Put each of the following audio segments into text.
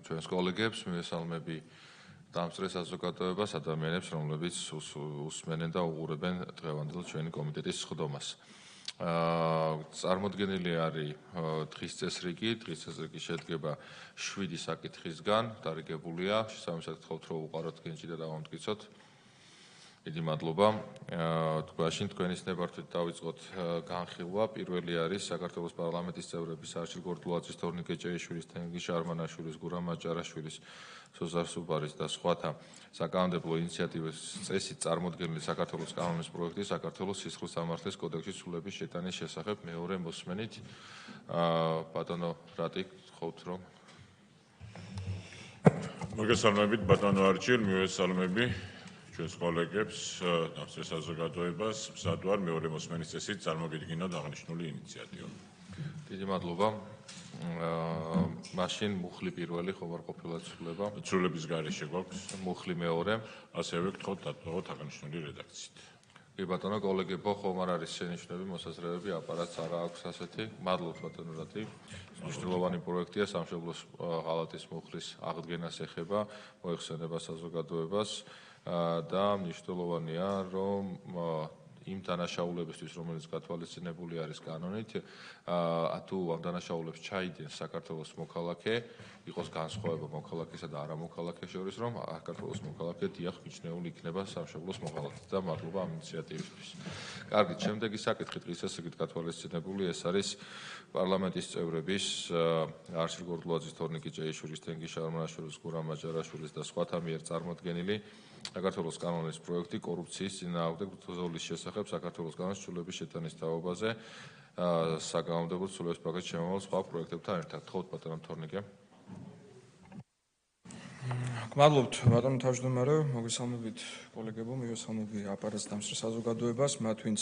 ჩვენს კოლეგებს, მივესალმები დამსწრე საზოგადოებას, ადამიანებს, რომლებიც უსმენენ და უყურებენ დღევანდელ ჩვენი კომიტეტის სხდომას. წარმოდგენილი არის დღის წესრიგი, დღის წესრიგი შედგება 7 საკითხისგან, დარიგებულია, შესაბამისად გთხოვთ, რომ უყაროთ გენჯი და დავამტკიცოთ. დიდი მადლობა. თქვენში თქვენის ნებართვით დავიწყოთ განხილვა. პირველი არის საქართველოს პარლამენტის წევრების არჩილ გორდულაძის, თორნიკე ჭეიშვილის, თენგიზ არმანაშვილის, გურამ მაჭარაშვილის, სოზარ სუბარის და სხვათა საკანონმდებლო ინიციატივის წესით წარმოდგენილი საქართველოს კანონის პროექტი საქართველოს სისხლის სამართლის კოდექსის ცვლილების შეტანის შესახებ მეორე მოსმენით. ბატონო რატი, გთხოვთ რომ მოგესალმებით ბატონო არჩილ, მივესალმები ჩვენს კოლეგებს, დამსწრე საზოგადოებას, მზად ვარ მეორე მოსმენის წესით წარმოგიდგინოთ აღნიშნული ინიციატივა. დიდი მადლობა. მაშინ მუხლი პირველი ხომ არ ყოფილა ცვლილება? ცვლილების გარეშე გვაქვს. მუხლი მეორე. ასევე გთხოვთ დატოვოთ აღნიშნული რედაქციით. კი ბატონო, კოლეგებო, ხომ არ არის შენიშვნები, მოსაზრებები, აპარატს არ აქვს ასეთი. მადლობთ ბატონო რატი. მნიშვნელოვანი პროექტია სამშობლოს ღალატის მუხლის აღდგენას ეხება, მოიხსენება საზოგადოებას და მნიშვნელოვანია, რომ იმ დანაშაულებისთვის, რომელიც გათვალისწინებული არის კანონით, თუ ამ დანაშაულებს ჩაიდენს საქართველოს მოქალაქე, იყოს განსხვავება მოქალაქესა და არამოქალაქეს შორის, რომ საქართველოს მოქალაქე დიახ მიჩნეული იქნება სამშობლოს მოქალაქედ და მადლობა ამ ინიციატივისთვის. კარგით, შემდეგი საკითხი დღის წესრიგით გათვალისწინებული, ეს არის პარლამენტის წევრების არჩილ გორდულაძის, თორნიკე ჭეიშვილის, თენგიზ არმანაშვილის, გურამ მაჭარაშვილის და სხვათა მიერ წარმოდგენილი საქართველოს კანონის პროექტი კორუფციის წინააღმდეგ ბრძოლის შესახებ საქართველოს კანონის ცვლილების შეტანის თაობაზე საკანონმდებლო ცვლილების პაკეტში შემავალ სხვა პროექტებთან ერთად. გთხოვთ ბატონო თორნიკე. გმადლობთ ბატონო თავმჯდომარე, მოგესალმებით კოლეგებო, მივესალმები აპარატს დამსწრე საზოგადოებას, მათ ვინც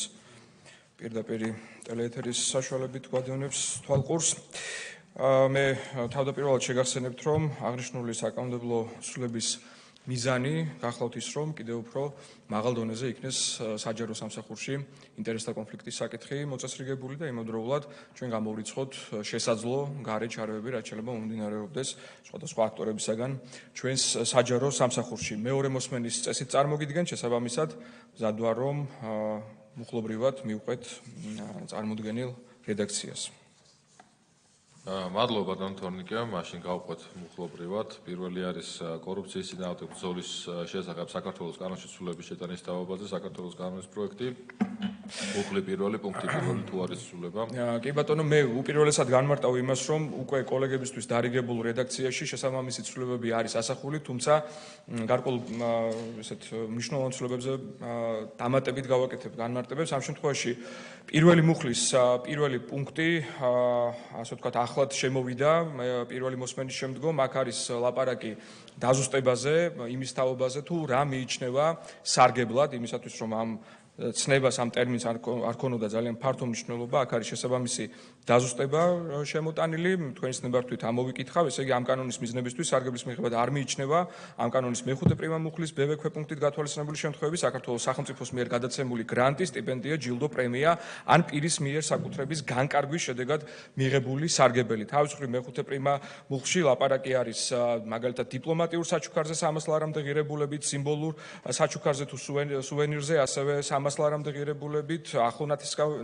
პირდაპირ ტელეეთერის საშუალებით გვადევნებს თვალყურს. მე თავდაპირველად შეგახსენებთ, რომ აღნიშნული საკანონმდებლო ცვლილების მიზანი გახლავთ ის, რომ კიდევ უფრო მაღალ დონეზე იქნეს საჯარო სამსახურში ინტერესთა კონფლიქტის საკითხი მოწესრიგებული და იმავდროულად ჩვენ გამოვრიცხოთ შესაძლო გარე ჩარევები, რაც შეიძლება მომდინარეობდეს სხვადასხვა აქტორებისაგან ჩვენს საჯარო სამსახურში. მეორე მოსმენის წესით წარმოგიდგენთ, შესაბამისად მზად ვარ, რომ მუხლობრივად მივყვეთ წარმოდგენილ რედაქციას. მადლობა ბატონო თორნიკე, მაშინ გავყვეთ მუხლობრივად. პირველი არის კორუფციის წინააღმდეგ ბრძოლის შესახებ საქართველოს კანონში ცვლილების შეტანის თაობაზე საქართველოს კანონის პროექტი. მუხლი პირველი, პუნქტი პირველი თუ არის ცვლილება? კი ბატონო, მე უპირველესად განმარტავ იმას, რომ უკვე კოლეგებისთვის დარიგებულ რედაქციაში შესაბამისი ცვლილებები არის ასახული, თუმცა გარკვეულ ესეთ მნიშვნელოვან ცვლილებებზე დამატებით გავაკეთებ განმარტებებს. ამ შემთხვევაში პირველი მუხლის პირველი პუნქტი, ასე ვთქვათ, ახლად შემოვიდა პირველი მოსმენის შემდგომ. აქ არის ლაპარაკი დაზუსტებაზე, იმის თაობაზე, თუ რა მიიჩნევა სარგებლად, იმისათვის რომ ამ ცნებას ამ ტერმინს არ ქონოდა ძალიან ფართო მნიშვნელობა. აქ არის შესაბამისი დაზუსტება შემოტანილი, თქვენის ნებართვით ამოვიკითხავ, ესე იგი ამ კანონის მიზნებისთვის სარგებლის მიღება არ მიიჩნევა ამ კანონის მეხუთე პრიმა მუხლის ბ-ვ ქვეპუნქტით გათვალისწინებული შემთხვევები საქართველოს სახელმწიფოს მიერ გადაცემული გრანტი, სტიპენდია, ჯილდო, პრემია ან პირის მიერ საკუთრების განკარგვის შედეგად მიღებული სარგებელი. თავისუფლად მეხუთე პრიმა მუხლში ლაპარაკი არის მაგალითად დიპლომატიურ საჩუქარზე 300 ლარამდე ღირებულებით, სიმბოლურ საჩუქარზე თუ სუვენირზე, ასევე 300 ლარამდე ღირებულებით, ახლო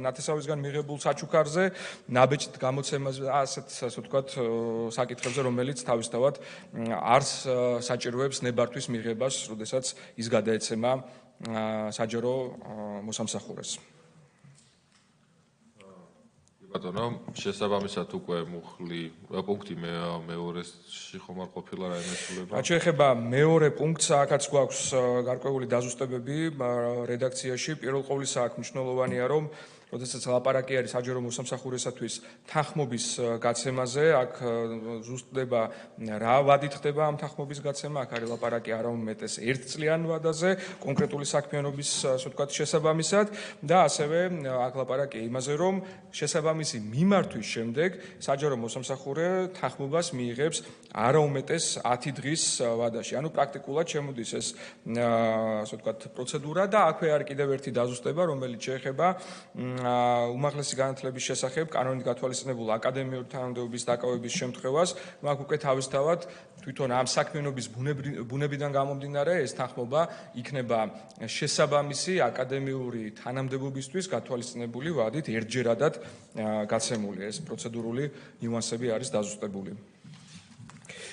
ნათესავისგან მიღებულ საჩუქარზე, ნაბეჭდ გამოცემაზე, ასე ვთქვათ, საკითხებზე, რომელიც თავისთავად არ საჭიროებს ნებართვის მიღებას, როდესაც ის გადაეცემა საჯარო მოსამსახურეს. ბატონო, შესაბამისად უკვე მუხლი პუნქტი მეორეში ხომ არ ყოფილა რაიმე ცვლილება? რაც შეეხება მეორე პუნქტს, აქაც გვაქვს გარკვეული დაზუსტებები რედაქციაში. პირველ ყოვლისა აქ მნიშვნელოვანია, რომ როდესაც ლაპარაკი არის საჯარო მოსამსახურესათვის თანხმობის გაცემაზე, აქ ზუსტდება რა ვადით ხდება ამ თანხმობის გაცემა, აქ არის ლაპარაკი არა უმეტეს 1 წლიან ვადაზე, კონკრეტული საქმიანობის, ასე ვთქვათ, შესაბამისად და ასევე აქ ლაპარაკია იმაზე, რომ შესაბამისი მიმართვის შემდეგ საჯარო მოსამსახურე თანხმობას მიიღებს არა უმეტეს 10 დღის ვადაში. ანუ პრაქტიკულად შემოდის ეს, ასე ვთქვათ, პროცედურა და აქვე არის კიდევ ერთი დაზუსტება, რომელიც შეეხება უმაღლესი განათლების შესახებ კანონით გათვალისწინებულ აკადემიური თანამდებობის დაკავების შემთხვევას, მაგ უკვე თავისთავად თვითონ ამ საქმიანობის ბუნებიდან გამომდინარე ეს თანხმობა იქნება შესაბამისი აკადემიური თანამდებობისთვის გათვალისწინებული ვადით ერთჯერადად გაცემული. ეს პროცედურული ნიუანსები არის დაზუსტებული.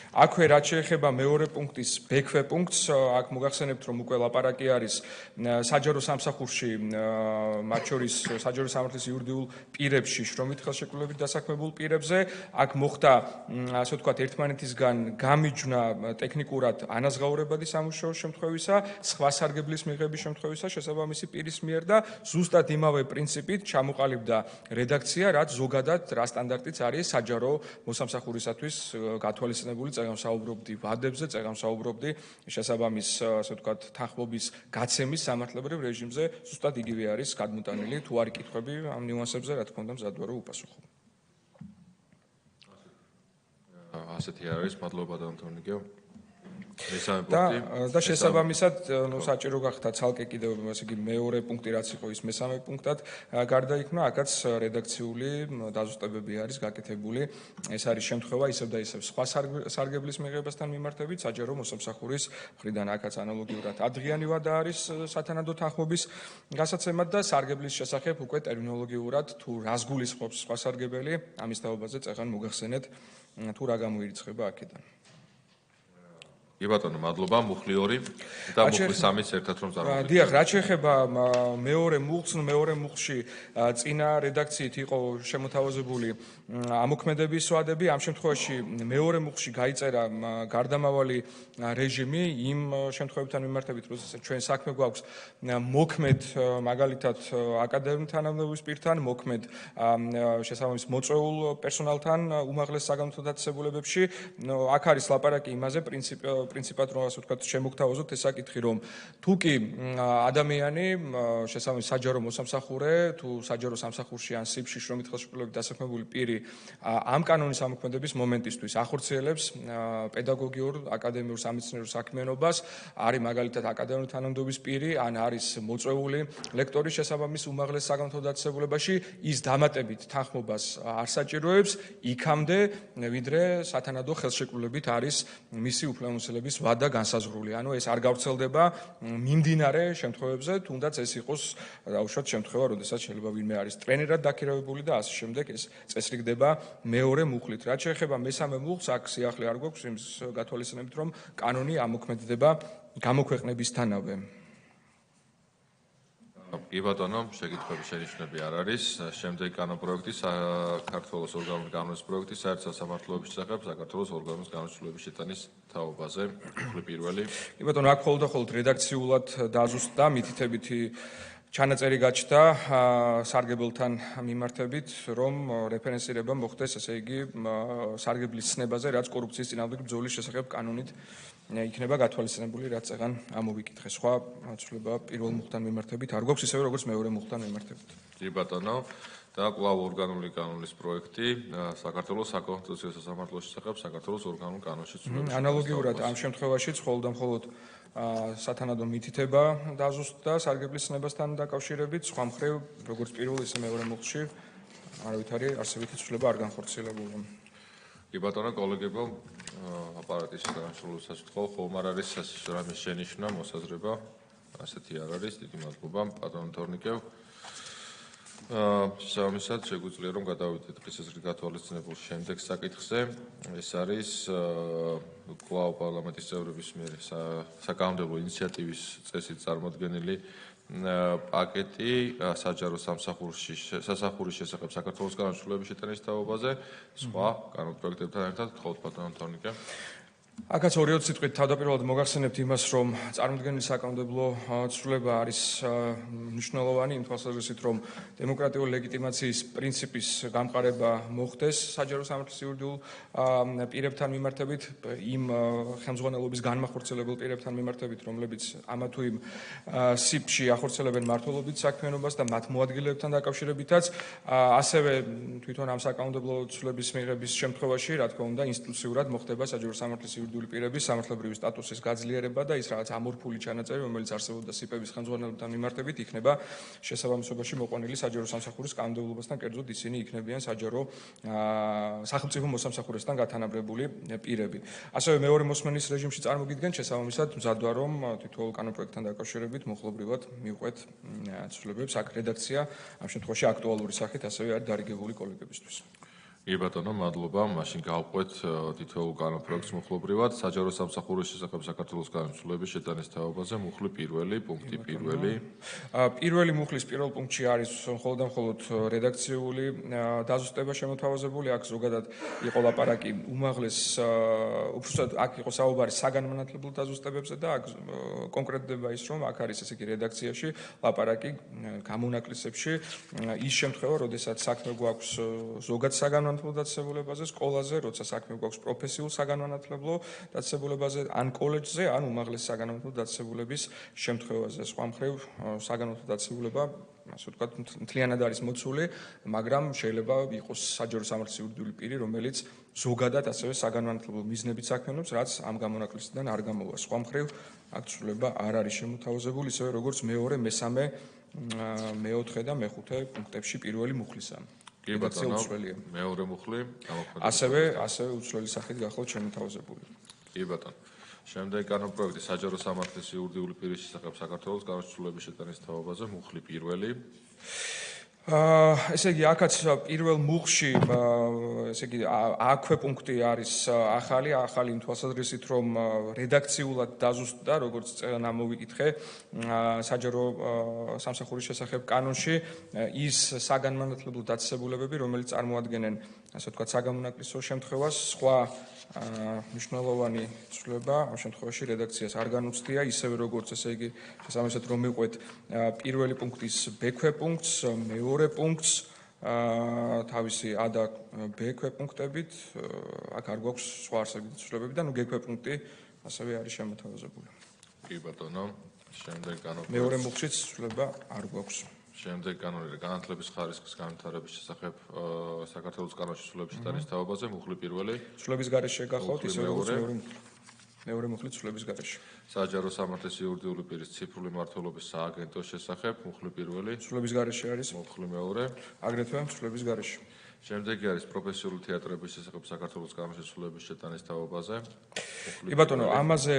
აქვე რაც შეეხება მეორე პუნქტის ბექვე პუნქტს, აქ მოგახსენებთ, რომ უკვე ლაპარაკი არის საჯარო სამსახურში, მათ შორის საჯარო სამართლის იურიდიულ პირებში, შრომით ხელშეკრულებით დასაქმებულ პირებზე, აქ მოხდა, ასე ვთქვათ, ერთმანეთისგან გამიჯვნა ტექნიკურად ანაზღაურებადი სამუშაოს შემთხვევისა, სხვა სარგებლის მიღების შემთხვევისა შესაბამისი პირის მიერ და ზუსტად იმავე პრინციპით ჩამოყალიბდა რედაქცია, რაც ზოგადად რა სტანდარტიც არის საჯარო მოსამსახურისათვის გათვალისწინებული წეგანმსაუბრობდი ვადებზე, წეგანმსაუბრობდი შესაბამის, ასე ვთქვათ, თანხმობის გაცემის სამართლებრივ რეჟიმზე, ზუსტად იგივე არის გადმოტანილი, თუ არ იკითხები ამ ნიუანსებზე, რა თქმა უნდა, მზადვარ რომ უპასუხო. ასეთი არის, მადლობა დამთავრდა. და შესაბამისად, საჭირო გახდა ცალკე კიდევ ასე იგი მეორე პუნქტი რაც იყო ის მესამე პუნქტად გარდაიქმნა, აქაც რედაქციული დაზუსტებები არის გაკეთებული. ეს არის შემთხვევა ისევ და ისევ სხვა სარგებლის მიღებასთან მიმართებით, საჯარო მოსამსახურის მხრიდან აქაც ანალოგიურად ადრიანი ვადა არის სათანადო თანხმობის გასაცემად და სარგებლის შესახებ უკვე ტერმინოლოგიურად თუ რას გულისხმობს სხვა სარგებელი, ამის თაობაზე წეგან მოგახსენეთ თუ რა გამოირიცხება აქედან. კი ბატონო, მადლობა. მუხლი 2 და მუხლი 3-ს ერთად რომ წარმოვიდგინოთ. დიახ, რაც შეეხება მეორე მუხლს, მეორე მუხლში წინა რედაქციით იყო შემოთავაზებული ამოქმედების ვადები. ამ შემთხვევაში მეორე მუხლში გაიწერა გარდამავალი რეჟიმი იმ შემთხვევებთან მიმართებით, როდესაც ჩვენ საქმე გვაქვს მოქმედ მაგალითად აკადემიურ თანამდებობის პირთან, მოქმედ შესაბამის მოწვეულ პერსონალთან უმაღლეს საგანმანათლებლო დაწესებულებებში. აქ არის ლაპარაკი იმაზე პრინციპად რომ ასე ვთქვათ შემოგთავაზოთ ეს საკითხი რომ თუ კი ადამიანი შესაბამის საჯარო მოსამსახურე თუ საჯარო სამსახურში ან სიფში შრომით ხელშეკრულებით დასაქმებული პირი ამ კანონის ამოქმედების მომენტისთვის ახორციელებს პედაგოგიურ აკადემიურ სამეცნიერო საქმიანობას არის მაგალითად აკადემიური თანამდებობის პირი ან არის მოწვეული ლექტორი შესაბამის უმაღლეს საგანმანათლებლო დაწესებულებაში ის დამატებით თანხმობას არ საჭიროებს იქამდე ვიდრე სათანადო ხელშეკრულებით არის მისი უფლებამოსილების ვადა განსაზღვრული. ანუ ეს არ გავრცელდება მიმდინარე შემთხვევებზე, თუნდაც ეს იყოს დაუშვათ შემთხვევა, როდესაც შეიძლება ვინმე არის ტრენერად დაქირავებული და ასე შემდეგ ეს წესრიგდება მეორე მუხლით. რაც შეეხება მესამე მუხლს, აქ სიახლე არ გვაქვს იმის გათვალისწინებით, რომ კანონი ამოქმედდება გამოქვეყნებისთანავე. კი ბატონო, შეკითხვების შენიშვნები არ არის. შემდეგი კანონპროექტი საქართველოს ორგანული კანონის პროექტი საერთო სამართლოების შესახებ საქართველოს ორგანული კანონის შეტანის თაობაზე. მუხლი პირველი. კი ბატონო, აქ მხოლოდ რედაქციულად დაზუსტდა მითითებითი ჩანაწერი გაჩნდა სარგებელთან მიმართებით, რომ რეფერენსირება მოხდეს, ესე იგი, სარგებლის ცნებაზე, რაც კორუფციის წინააღმდეგ ბრძოლის შესახებ კანონით იქნება გათვალისწინებული, რაც წეგან ამოვიკითხე. სხვა ცვლილება პირველ მუხლთან მიმართებით არ გვაქვს, ისევე როგორც მეორე მუხლთან მიმართებით. კი ბატონო, და კვლავ ორგანული კანონის პროექტი საქართველოს საკონსტიტუციო სასამართლოს შესახებ საქართველოს ორგანულ კანონში ცვლილების. ანალოგიურად ამ შემთხვევაშიც მხოლოდ სათანადო მითითება დაზუსტდა სარგებლის ცნებასთან დაკავშირებით, სხვა მხრივ, როგორც პირველ ისე მეორე მუხლში არავითარი არსებითი ცვლილება არ განხორციელებულა. კი ბატონო, კოლეგებო, აპარატის განსრულებასაც ვთქვი, ხომ არ არის რამის შენიშვნა, მოსაზრება, ასეთი არ არის. დიდი მადლობა, ბატონო თორნიკევ. შესაბამისად, შეგვიძლია რომ გადავიდეთ დღისასწრის გათვალისწინებულ შემდეგ საკითხზე. ეს არის კვლავ პარლამენტის წევრების მიერ საკანონმდებლო ინიციატივის წესით წარმოდგენილი პაკეტი საჯარო სასახურის შესახებ საქართველოს კანონის ცვლილების შეტანის თაობაზე, სხვა კანონპროექტებთან ერთად, გთხოვთ ბატონო თორნიკე. აქაც 2 სიტყვით თავდაპირველად მოგახსენებთ იმას, რომ წარმოდგენილი საკანონმდებლო ცვლილება არის მნიშვნელოვანი იმ თვალსაზრისით, რომ დემოკრატიული ლეგიტიმაციის პრინციპის გამყარება მოხდეს საჯარო სამართლის იურიდიულ პირებთან მიმართებით, იმ ხელმძღვანელობის განმახორციელებელ პირებთან მიმართებით, რომლებიც ამა თუ იმ სიფში ახორციელებენ მმართველობით საქმიანობას და მათ მოადგილეებთან დაკავშირებითაც, ასევე თვითონ ამ საკანონმდებლო ცვლილების მიღების შემთხვევაში, რა თქმა უნდა, ინსტიტუციურად მოხდება საჯარო სამართლის იურიდიული პირების სამართლებრივი სტატუსის გაძლიერება და ის რაღაც ამორფული ჩანაწერი, რომელიც არსებობდა სიპების ხელმძღვანელებთან მიმართებით, იქნება შესაბამისობაში მოყვანილი საჯარო სამსახურის კანონმდებლობასთან, კერძოდ ისინი იქნებიან საჯარო სახელმწიფო მოსამსახურესთან გათანაბრებული პირები. ასევე მეორე მოსმენის რეჟიმში წარმოგიდგენთ, შესაბამისად მზად ვარ, რომ თითოეულ კანონპროექტთან დაკავშირებით მოხლობრივად მივყვეთ ცვლილებებს. აქ რედაქცია ამ შემთხვევაში აქტუალური სახით ასევე არის დარიგებული კოლეგებისთვის. კი ბატონო, მადლობა. მაშინ გავყვეთ თითოეულ კანონპროექტს მუხლობრივად. საჯარო სამსახურის შესახებ საქართველოს კანონმდებლობის შეტანის თაობაზე მუხლი პირველი პუნქტი პირველი. პირველი მუხლის პირველ პუნქტში არის მხოლოდ და მხოლოდ რედაქციული დაზუსტება შემოთავაზებული. აქ ზოგადად იყო ლაპარაკი უმაღლეს უბრალოდ აქ იყო საუბარი საგანმანათლებლო დაზუსტებებზე და აქ კონკრეტდება ის, რომ აქ არის ესე იგი რედაქციაში ლაპარაკი გამონაკლისებში ის შემთხვევა, როდესაც საქმე გვაქვს ზოგად საგანმანათლებლო დაწესებულებაზე, სკოლაზე, როცა საქმე გვაქვს პროფესიულ საგანმანათლებლო დაწესებულებაზე, ან კოლეჯზე, ან უმაღლეს საგანმანათლებლო დაწესებულების შემთხვევაზე. სხვა მხრივ საგანმანათლებლო დაწესებულება, ასე ვთქვათ, მთლიანად არის მოცული, მაგრამ შეიძლება იყოს საჯარო სამართლის იურიდიული პირი, რომელიც ზოგადად ასევე საგანმანათლებლო მიზნებით საქმიანობს, რაც ამ გამონაკლისიდან არ გამოვა. სხვა მხრივ აქ ცვლილება არ არის შემოთავაზებული, ისევე როგორც მეორე, მესამე, მეოთხე და მეხუთე პუნქტებში პირველი მუხლისა. კი ბატონო, მეორე მუხლი ასევე უცვლელი სახით გახლავთ შემოთავაზებული. კი ბატონო. შემდეგი კანონპროექტი საჯარო სამართლის იურიდიული პირის შესახებ საქართველოს კანონმდებლობის შეტანის თაობაზე მუხლი პირველი. ესე იგი, აქაც პირველ მუხლში, ესე იგი, აქვე პუნქტი არის ახალი იმ თვალსაზრისით, რომ რედაქციულად დაზუსტდა, როგორც ამოვიკითხე, საჯარო სამსახურის შესახებ კანონში ის საგანმანათლებლო დაწესებულებები, რომელიც წარმოადგენენ, ასე ვთქვათ, საგამონაკლისო შემთხვევას, სხვა მნიშვნელოვანი ცვლილება ამ შემთხვევაში რედაქციას არ განუცდია, ისევე როგორც ესე იგი, შესაბამისად რომ მივყვეთ პირველი პუნქტის ბ-ქვე პუნქტს, მეორე პუნქტს თავისი A და B ქვეპუნქტებით, აქ არ გვაქვს სხვა არსებითი ცვლილებები და G ქვეპუნქტი ასევე არის შემოთავაზებული. კი ბატონო, შემდეგ კანონპროექტი. მეორე მუხლშიც ცვლილება არ გვაქვს. შემდეგ კანონი განათლების ხარისხის განვითარების შესახებ საქართველოს კანონში ცვლილების შეტანის თაობაზე მუხლი პირველი. ცვლილების გარეშე გახავთ, ისე როგორც მეორე მუხლი ცვლილების გარეშე. საჯარო სამართლის იურიდიული პირის ციფრული მმართველობის სააგენტოს შესახებ მუხლი პირველი. ცვლილების გარეშე არის. მუხლი მეორე. აგრეთვე ცვლილების გარეშე. შემდეგი არის პროფესიული თეატრების შესახებ საქართველოს კანონში ცვლილების შეტანის თაობაზე. კი ბატონო, ამაზე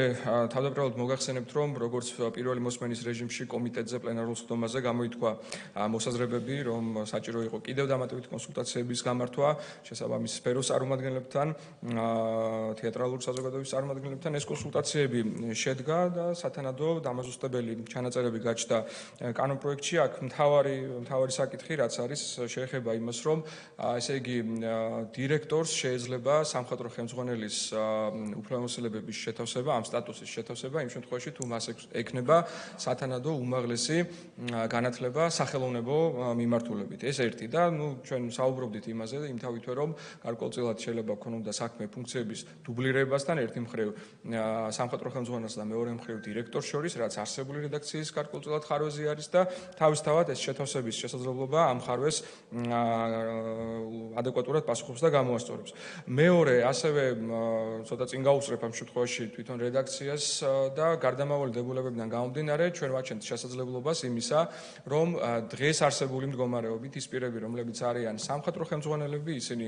თავდაპირველად მოგახსენებთ, რომ როგორც პირველი მოსმენის რეჟიმში კომიტეტზე პლენარულ სხდომაზე გამოითქვა მოსაზრებები, რომ საჭირო იყო კიდევ დამატებითი კონსულტაციების გამართვა შესაბამის სფეროს წარმომადგენლებთან, თეატრალური საზოგადოების წარმომადგენლებთან. ეს კონსულტაციები შედგა და სათანადო დამაზუსტებელი ჩანაწერები გაჩნდა კანონპროექტში. აქ მთავარი საკითხი, რაც არის, შეეხება იმას, რომ ესე იგი დირექტორს შეიძლება სამხატვრო ხელმძღვანელის უფლებამოსილებების შეთავსება, ამ სტატუსის შეთავსება იმ შემთხვევაში, თუ მას ექნება სათანადო უმაღლესი განათლება სახელოვნებო მიმართულებით. ეს ერთი და ჩვენ საუბრობდით იმაზე, იმთავითვე რომ გარკვეულწილად შეიძლება ქონოდა საქმე ფუნქციების დუბლირებასთან, ერთი მხრივ სამხატვრო ხელმძღვანელს და მეორე მხრივ დირექტორს შორის, რაც არსებული რედაქციის გარკვეულწილად ხარვეზე არის და თავისთავად ეს შეთავსების შესაძლებლობა ამ ხარვეს ადეკვატურად პასუხობს და გამოასწორებს. მეორე, ასევე ცოტა წინ გაუსწრებ ამ შემთხვევაში თვითონ რედაქციას და გარდამავალი დებულებებიდან გამომდინარე, ჩვენ ვაჩენთ შესაძლებლობას იმისა, რომ დღეს არსებული მდგომარეობით ის პირები, რომლებიც არიან სამხატვრო ხელმძღვანელები, ისინი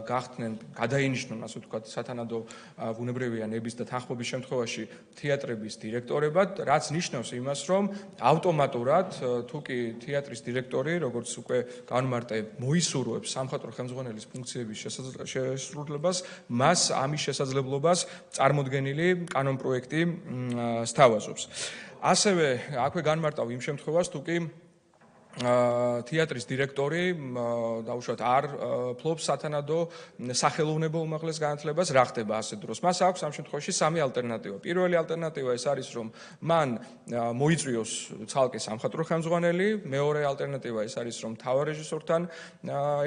გახდნენ, გადაინიშნონ, ასე ვთქვათ, სათანადო ბუნებრივია ნების და თანხმობის შემთხვევაში თეატრების დირექტორებად, რაც ნიშნავს იმას, რომ ავტომატურად თუ კი თეატრის დირექტორი, როგორც უკვე განმარტე, მოისურვებს სამხატვრო ხელმძღვანელის ფუნქციების შესრულებას, მას ამის შესაძლებლობას წარმოდგენილი კანონპროექტი სთავაზობს. ასევე აქვე განმარტავ იმ შემთხვევას, თუ კი თეატრის დირექტორი დაუშვათ არ ფლობს სათანადო სახელოვნებო უმაღლეს განათლებას, რა ხდება ასეთ დროს. მას აქვს ამ შემთხვევაში სამი ალტერნატივა. პირველი ალტერნატივა ეს არის, რომ მან მოიწვიოს ცალკე სამხატვრო ხელმძღვანელი, მეორე ალტერნატივა ეს არის, რომ მთავარ რეჟისორთან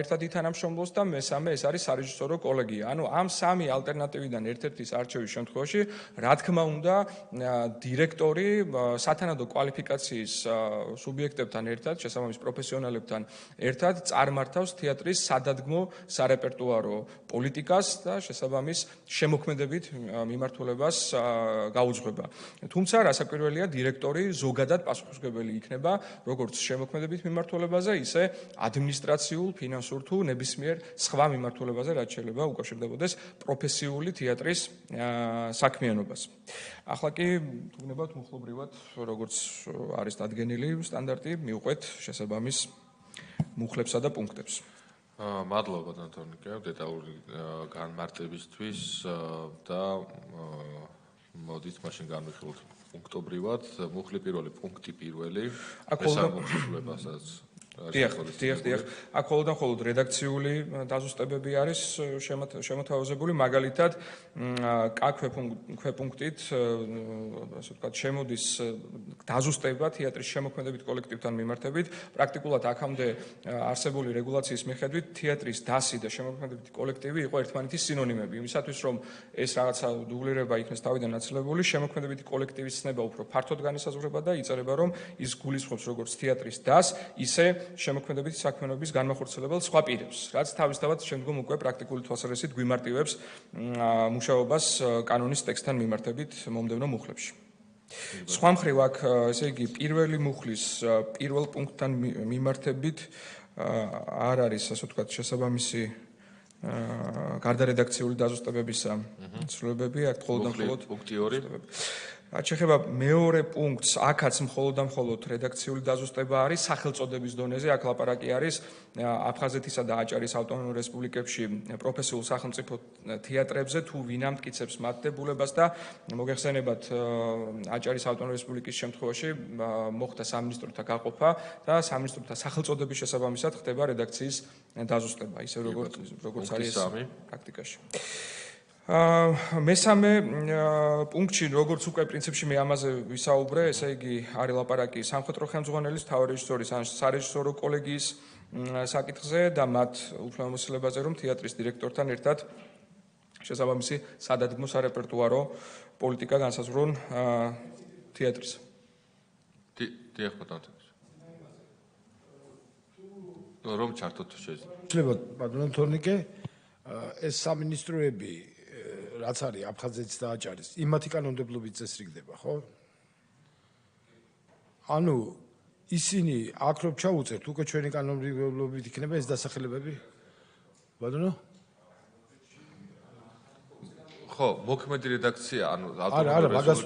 ერთად ითანამშრომლოს და მესამე ეს არის სარეჟისორო კოლეგია. ანუ ამ სამი ალტერნატივიდან ერთ-ერთის არჩევის შემთხვევაში, რა თქმა უნდა, დირექტორი სათანადო კვალიფიკაციის სუბიექტებთან ერთად შესაბამის პროფესიონალებთან ერთად წარმართავს თეატრის სადადგმო სარეპერტუარო პოლიტიკას და შესაბამის შემოქმედებით მიმართულებას გაუძღვება. თუმცა რასაკვირველია, დირექტორი ზოგადად პასუხისმგებელი იქნება როგორც შემოქმედებით მიმართულებაზე, ისე ადმინისტრაციულ, ფინანსურ თუ ნებისმიერ სხვა მიმართულებაზე, რაც შეიძლება უკავშირდებოდეს პროფესიული თეატრის საქმიანობას. ახლა კი თუნდაც მუხლობრივად, როგორც არის დადგენილი სტანდარტი, მივყვეთ შესაბამის მუხლებსა და პუნქტებს. მადლობა დანტონიკე, დეტალური განმარტებისთვის და მოდით მაშინ განვიხილოთ პუნქტობრივად. მუხლი პირველი, პუნქტი პირველი, მესამეულებასაც დიახ. აქ მხოლოდ რედაქციული დაზუსტებები არის შემოთავაზებული, მაგალითად, ქვეპუნქტით, ასე ვთქვათ, შემოდის დაზუსტება თეატრის შემოქმედებით კოლექტივთან მიმართებით. პრაქტიკულად აქამდე არსებული რეგულაციის მიხედვით თეატრის დასი და შემოქმედებითი კოლექტივი იყო ერთმანეთის სინონიმები. იმისათვის, რომ ეს რაღაცა დუბლირება იქნეს თავიდან ნაცვლებული, შემოქმედებითი კოლექტივის ცნება უფრო ფართოდ განისაზღვრება და იწერება, რომ ის გულისხმობს როგორც თეატრის დასს, ისე შემოქმედებითი საქმიანობის განმახორციელებელ სხვა პირებს, რაც თავისთავად შემდგომ უკვე პრაქტიკული თვალსაზრისით გვიმარტივებს მუშაობას კანონის ტექსტთან მიმართებით მომდევნო მუხლებში. სხვა მხრივ აქ, ესე იგი, პირველი მუხლის პირველ პუნქტთან მიმართებით არ არის, ასე ვთქვათ, შესაბამისი გარდარედაქციული დაზუსტებებისა ცვლილებები, აქ მხოლოდ პუნქტი 2. რაც შეეხება მეორე პუნქტს, აქაც მხოლოდ რედაქციული დაზუსტება არის სახელწოდების დონეზე. აქ ლაპარაკი არის აფხაზეთისა და აჭარის ავტონომურ რესპუბლიკებში პროფესიულ სახელმწიფო თეატრებზე, თუ ვინ ამტკიცებს მათ დებულებას და მოგეხსენებათ, აჭარის ავტონომური რესპუბლიკის შემთხვევაში მოხდა სამინისტროთა გაყოფა და სამინისტროთა სახელწოდების შესაბამისად ხდება რედაქციის დაზუსტება, ისე როგორც არის პრაქტიკაში. მესამე პუნქტში, როგორც უკვე პრინციპში მე ამაზე ვისაუბრე, ესე იგი, არის ლაპარაკი სამხატვრო ხელმძღვანელის, მთავარი რეჟისორის ან სარეჟისორო კოლეგიის საკითხზე და მათ უფლებამოსილებაზე, რომ თეატრის დირექტორთან ერთად შესაბამისი სადადგმო სარეპერტუარო პოლიტიკა განსაზღვრონ თეატრის. დიახ, ბატონო. რომ ჩართოთ შეიძლება. შეიძლება, ბატონო თორნიკე, ეს სამინისტროები რაც არის აფხაზეთის და აჭარის, იმათი კანონმდებლობით წესრიგდება, ხო? ანუ ისინი აქ რომ ჩაუწერთ, უკვე ჩვენი კანონმდებლობით იქნება ეს დასახელებები? ბატონო? ხო, მოქმედი რედაქცია, ანუ არა, მაგას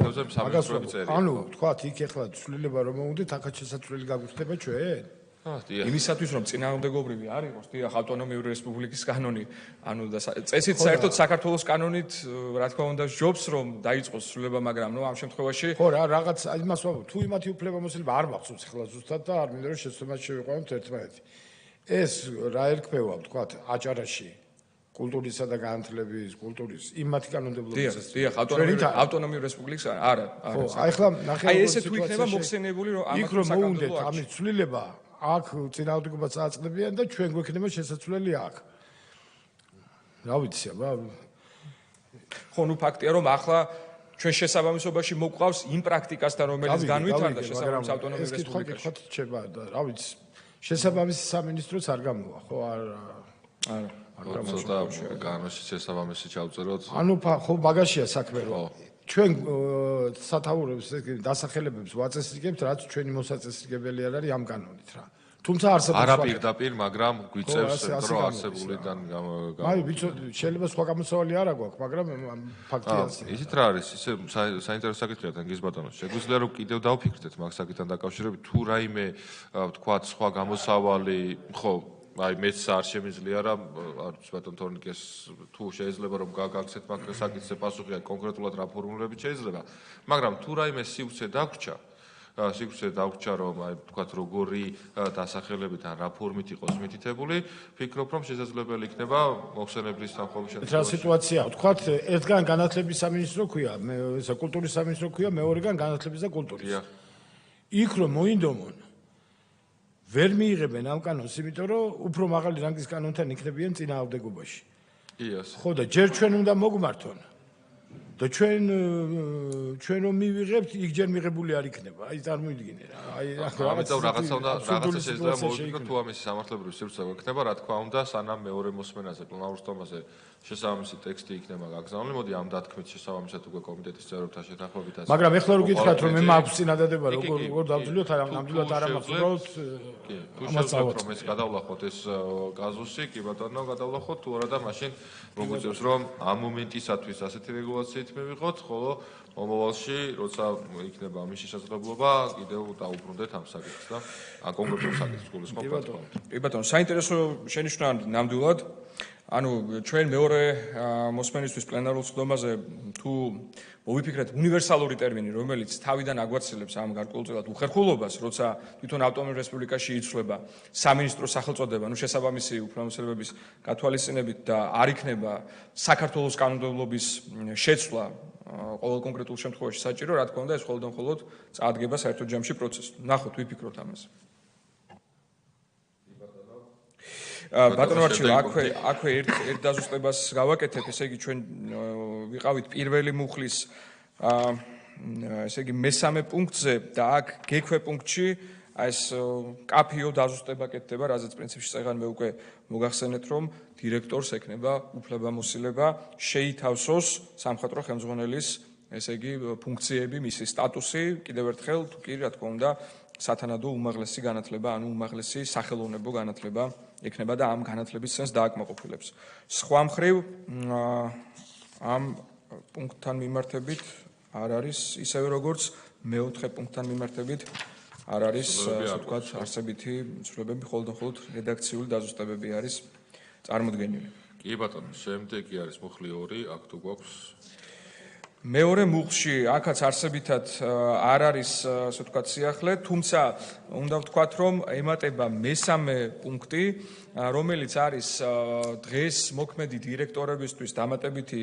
წერია. ანუ თქვათ, იქ ეხლა ცვლილება რომ მოვუდეთ, აქაც შესაძლებელი გაგვხდება ჩვენ? იმისათვის რომ წინააღმდეგობრივი არ იყოს, დიახ, ავტონომიური რესპუბლიკის კანონი, ანუ და წესით საერთოდ საქართველოს კანონით, რა თქმა უნდა, ჯობს რომ დაიწყოს ცვლილება, მაგრამ ნუ ამ შემთხვევაში ხო რა, რაღაც იმას ვამბობ, თუ იმათი უფლებამოსილება არ მახსოვს ახლა ზუსტად და არ მინდა რომ შეცდომაში შევიყვანოთ ერთმანეთი. ეს რა ერქმევა, ვთქვათ, აჭარაში კულტურისა და განათლების კულტურის იმათი კანონმდებლობის დიახ, ავტონომიური რესპუბლიკის არა. ხო, აი ხლა ნახე აი ესე თუ იქნება მოხსენებული რომ იქ რომ მოუნდეთ ამის ცვლილება აქ წინააღმდეგობას აწყდებიან და ჩვენ გვექნება შესაძლებელი აქ. რა ვიცი, აბა. ხო, ნუ ფაქტია რომ ახლა ჩვენ შესაბამისობაში მოყვავს იმ პრაქტიკასთან, რომელიც განვითარდა შესაბამის ავტონომიურ რესპუბლიკაში. ეს კითხვა გიჩება და რა ვიცი, შესაბამისი სამინისტროც არ გამოვა, ხო? არა. ცოტა განოში შესაბამისი ჩავწეროთ. ანუ ხო, მაგაშია საქმე რომ ჩვენ სათაურებს დასახელებებს ვაწესრიგებთ, რაც ჩვენი მოსაწესრიგებელი არ არის ამ კანონით რა. თუმცა არსებობს არა პირდაპირ, მაგრამ გვიწევს დრო არსებულიდან აი ვიცი, შეიძლება სხვა გამოსავალი არ აქვს, მაგრამ ფაქტია. ისიც რა არის, ისე საინტერესო საკითხია თან გის ბატონო. შეგვიძლია რომ კიდევ დავფიქრდეთ მაგ საკითხთან დაკავშირებით, თუ რაიმე ვთქვათ სხვა გამოსავალი, ხო აი მეც არ შემიძლია რა არც ბატონ თორნიკეს თუ შეიძლება რომ გაგაქცეთ მაგ საკითხზე პასუხი კონკრეტულად რა ფორმულებით შეიძლება მაგრამ თუ რაიმე სივრცე დაგვრჩა რომ აი ვთქვათ როგორი დასახელებით ან რა ფორმით იყოს მითითებული ფიქრობ რომ შესაძლებელი იქნება მოხსენებლის თანხმობის შემთხვევაში რა სიტუაცია ვთქვათ ერთგან განათლების სამინისტრო ქვია ესა კულტურის სამინისტრო ქვია მეორეგან განათლების და კულტურის იქ რომ მოინდომონ ვერ მიიღებენ ამ კანონს, იმიტომ რომ უფრო მაღალი რანგის კანონთან იქნებიან წინააღმდეგობაში. იას. ხო და ჯერ ჩვენ უნდა მოგმართონ. და ჩვენ რომ მივიღებთ, იქ ჯერ მიღებული არ იქნება. აი წარმოიდგინე რა. აი ამიტომ რაღაცა შეიძლება მოვიფიქროთ თუ ამის სამართლებრივი სივრცე გვექნება, რა თქმა უნდა, სანამ მეორე მოსმენაზე პლანურ სტომაზე შესაბამისი ტექსტი იქნება გაგზავნილი, მოდი ამ დათქმით შესაბამისად უკვე კომიტეტის წევრებთან შეთანხმებითაც. მაგრამ ეხლა რო გითხრათ რომ მე მაქვს წინადადება როგორ დავძლიოთ, ნამდვილად არ მაქვს, უბრალოდ ამას წავთ რომ ეს გადავლახოთ ეს კაზუსი, კი ბატონო, გადავლახოთ თუ არა და მაშინ მოგვიწევს რომ ამ მომენტისათვის ასეთი რეგულაციით მივიღოთ, ხოლო მომავალში, როცა იქნება ამის შესაძლებლობა, კიდევ დაუბრუნდეთ ამ საკითხს და ამ კონკრეტულ საკითხს გულისხმობთ. კი ბატონო, საინტერესო შენიშვნაა ნამდვილად. ანუ ჩვენ მეორე მოსმენისთვის პლენარულ სხდომაზე თუ მოვიფიქრეთ უნივერსალური ტერმინი, რომელიც თავიდან აგვაცილებს ამ გარკვეულწილად უხერხულობას, როცა თვითონ ავტონომურ რესპუბლიკაში იცვლება სამინისტრო სახელწოდება, შესაბამისი უფლებამოსილების გათვალისწინებით და არ იქნება საქართველოს კანონმდებლობის შეცვლა ყოველ კონკრეტულ შემთხვევაში საჭირო, რა თქმა უნდა, ეს მხოლოდ და მხოლოდ წაადგება საერთო ჯამში პროცესს. ნახოთ, ვიფიქროთ ამაზე. ბატონო არჩილ, აქვე ერთ დაზუსტებას გავაკეთებ, ესე იგი ჩვენ ვიყავით პირველი მუხლის ესე იგი მესამე პუნქტზე და აქ გექვე პუნქტში ეს კაფიო დაზუსტება კეთდება, რაზეც პრინციპში წეგან მე უკვე მოგახსენეთ, რომ დირექტორს ექნება უფლებამოსილება შეითავსოს სამხატვრო ხელმძღვანელის ესე იგი ფუნქციები, მისი სტატუსი, კიდევ ერთხელ თუ კი რა თქმა უნდა სათანადო უმაღლესი განათლება, ანუ უმაღლესი სახელოვნებო განათლება ექნება და ამ განათლების წენს დააკმაყოფილებს. სხვა მხრივ ამ პუნქტთან მიმართებით არ არის ისევე როგორც მეოთხე პუნქტთან მიმართებით არ არის ასე ვთქვათ არსებითი ცვლილებები, მხოლოდ რედაქციული დაზუსტებები არის წარმოდგენილი. კი ბატონო, შემდეგი არის მუხლი 2, აქ თუ გვაქვს მეორე მუხლში აქაც არსებითად არ არის ასე ვთქვათ სიახლე, თუმცა უნდა ვთქვათ რომ ემატება მესამე პუნქტი, რომელიც არის დღეს მოქმედი დირექტორებისთვის დამატებითი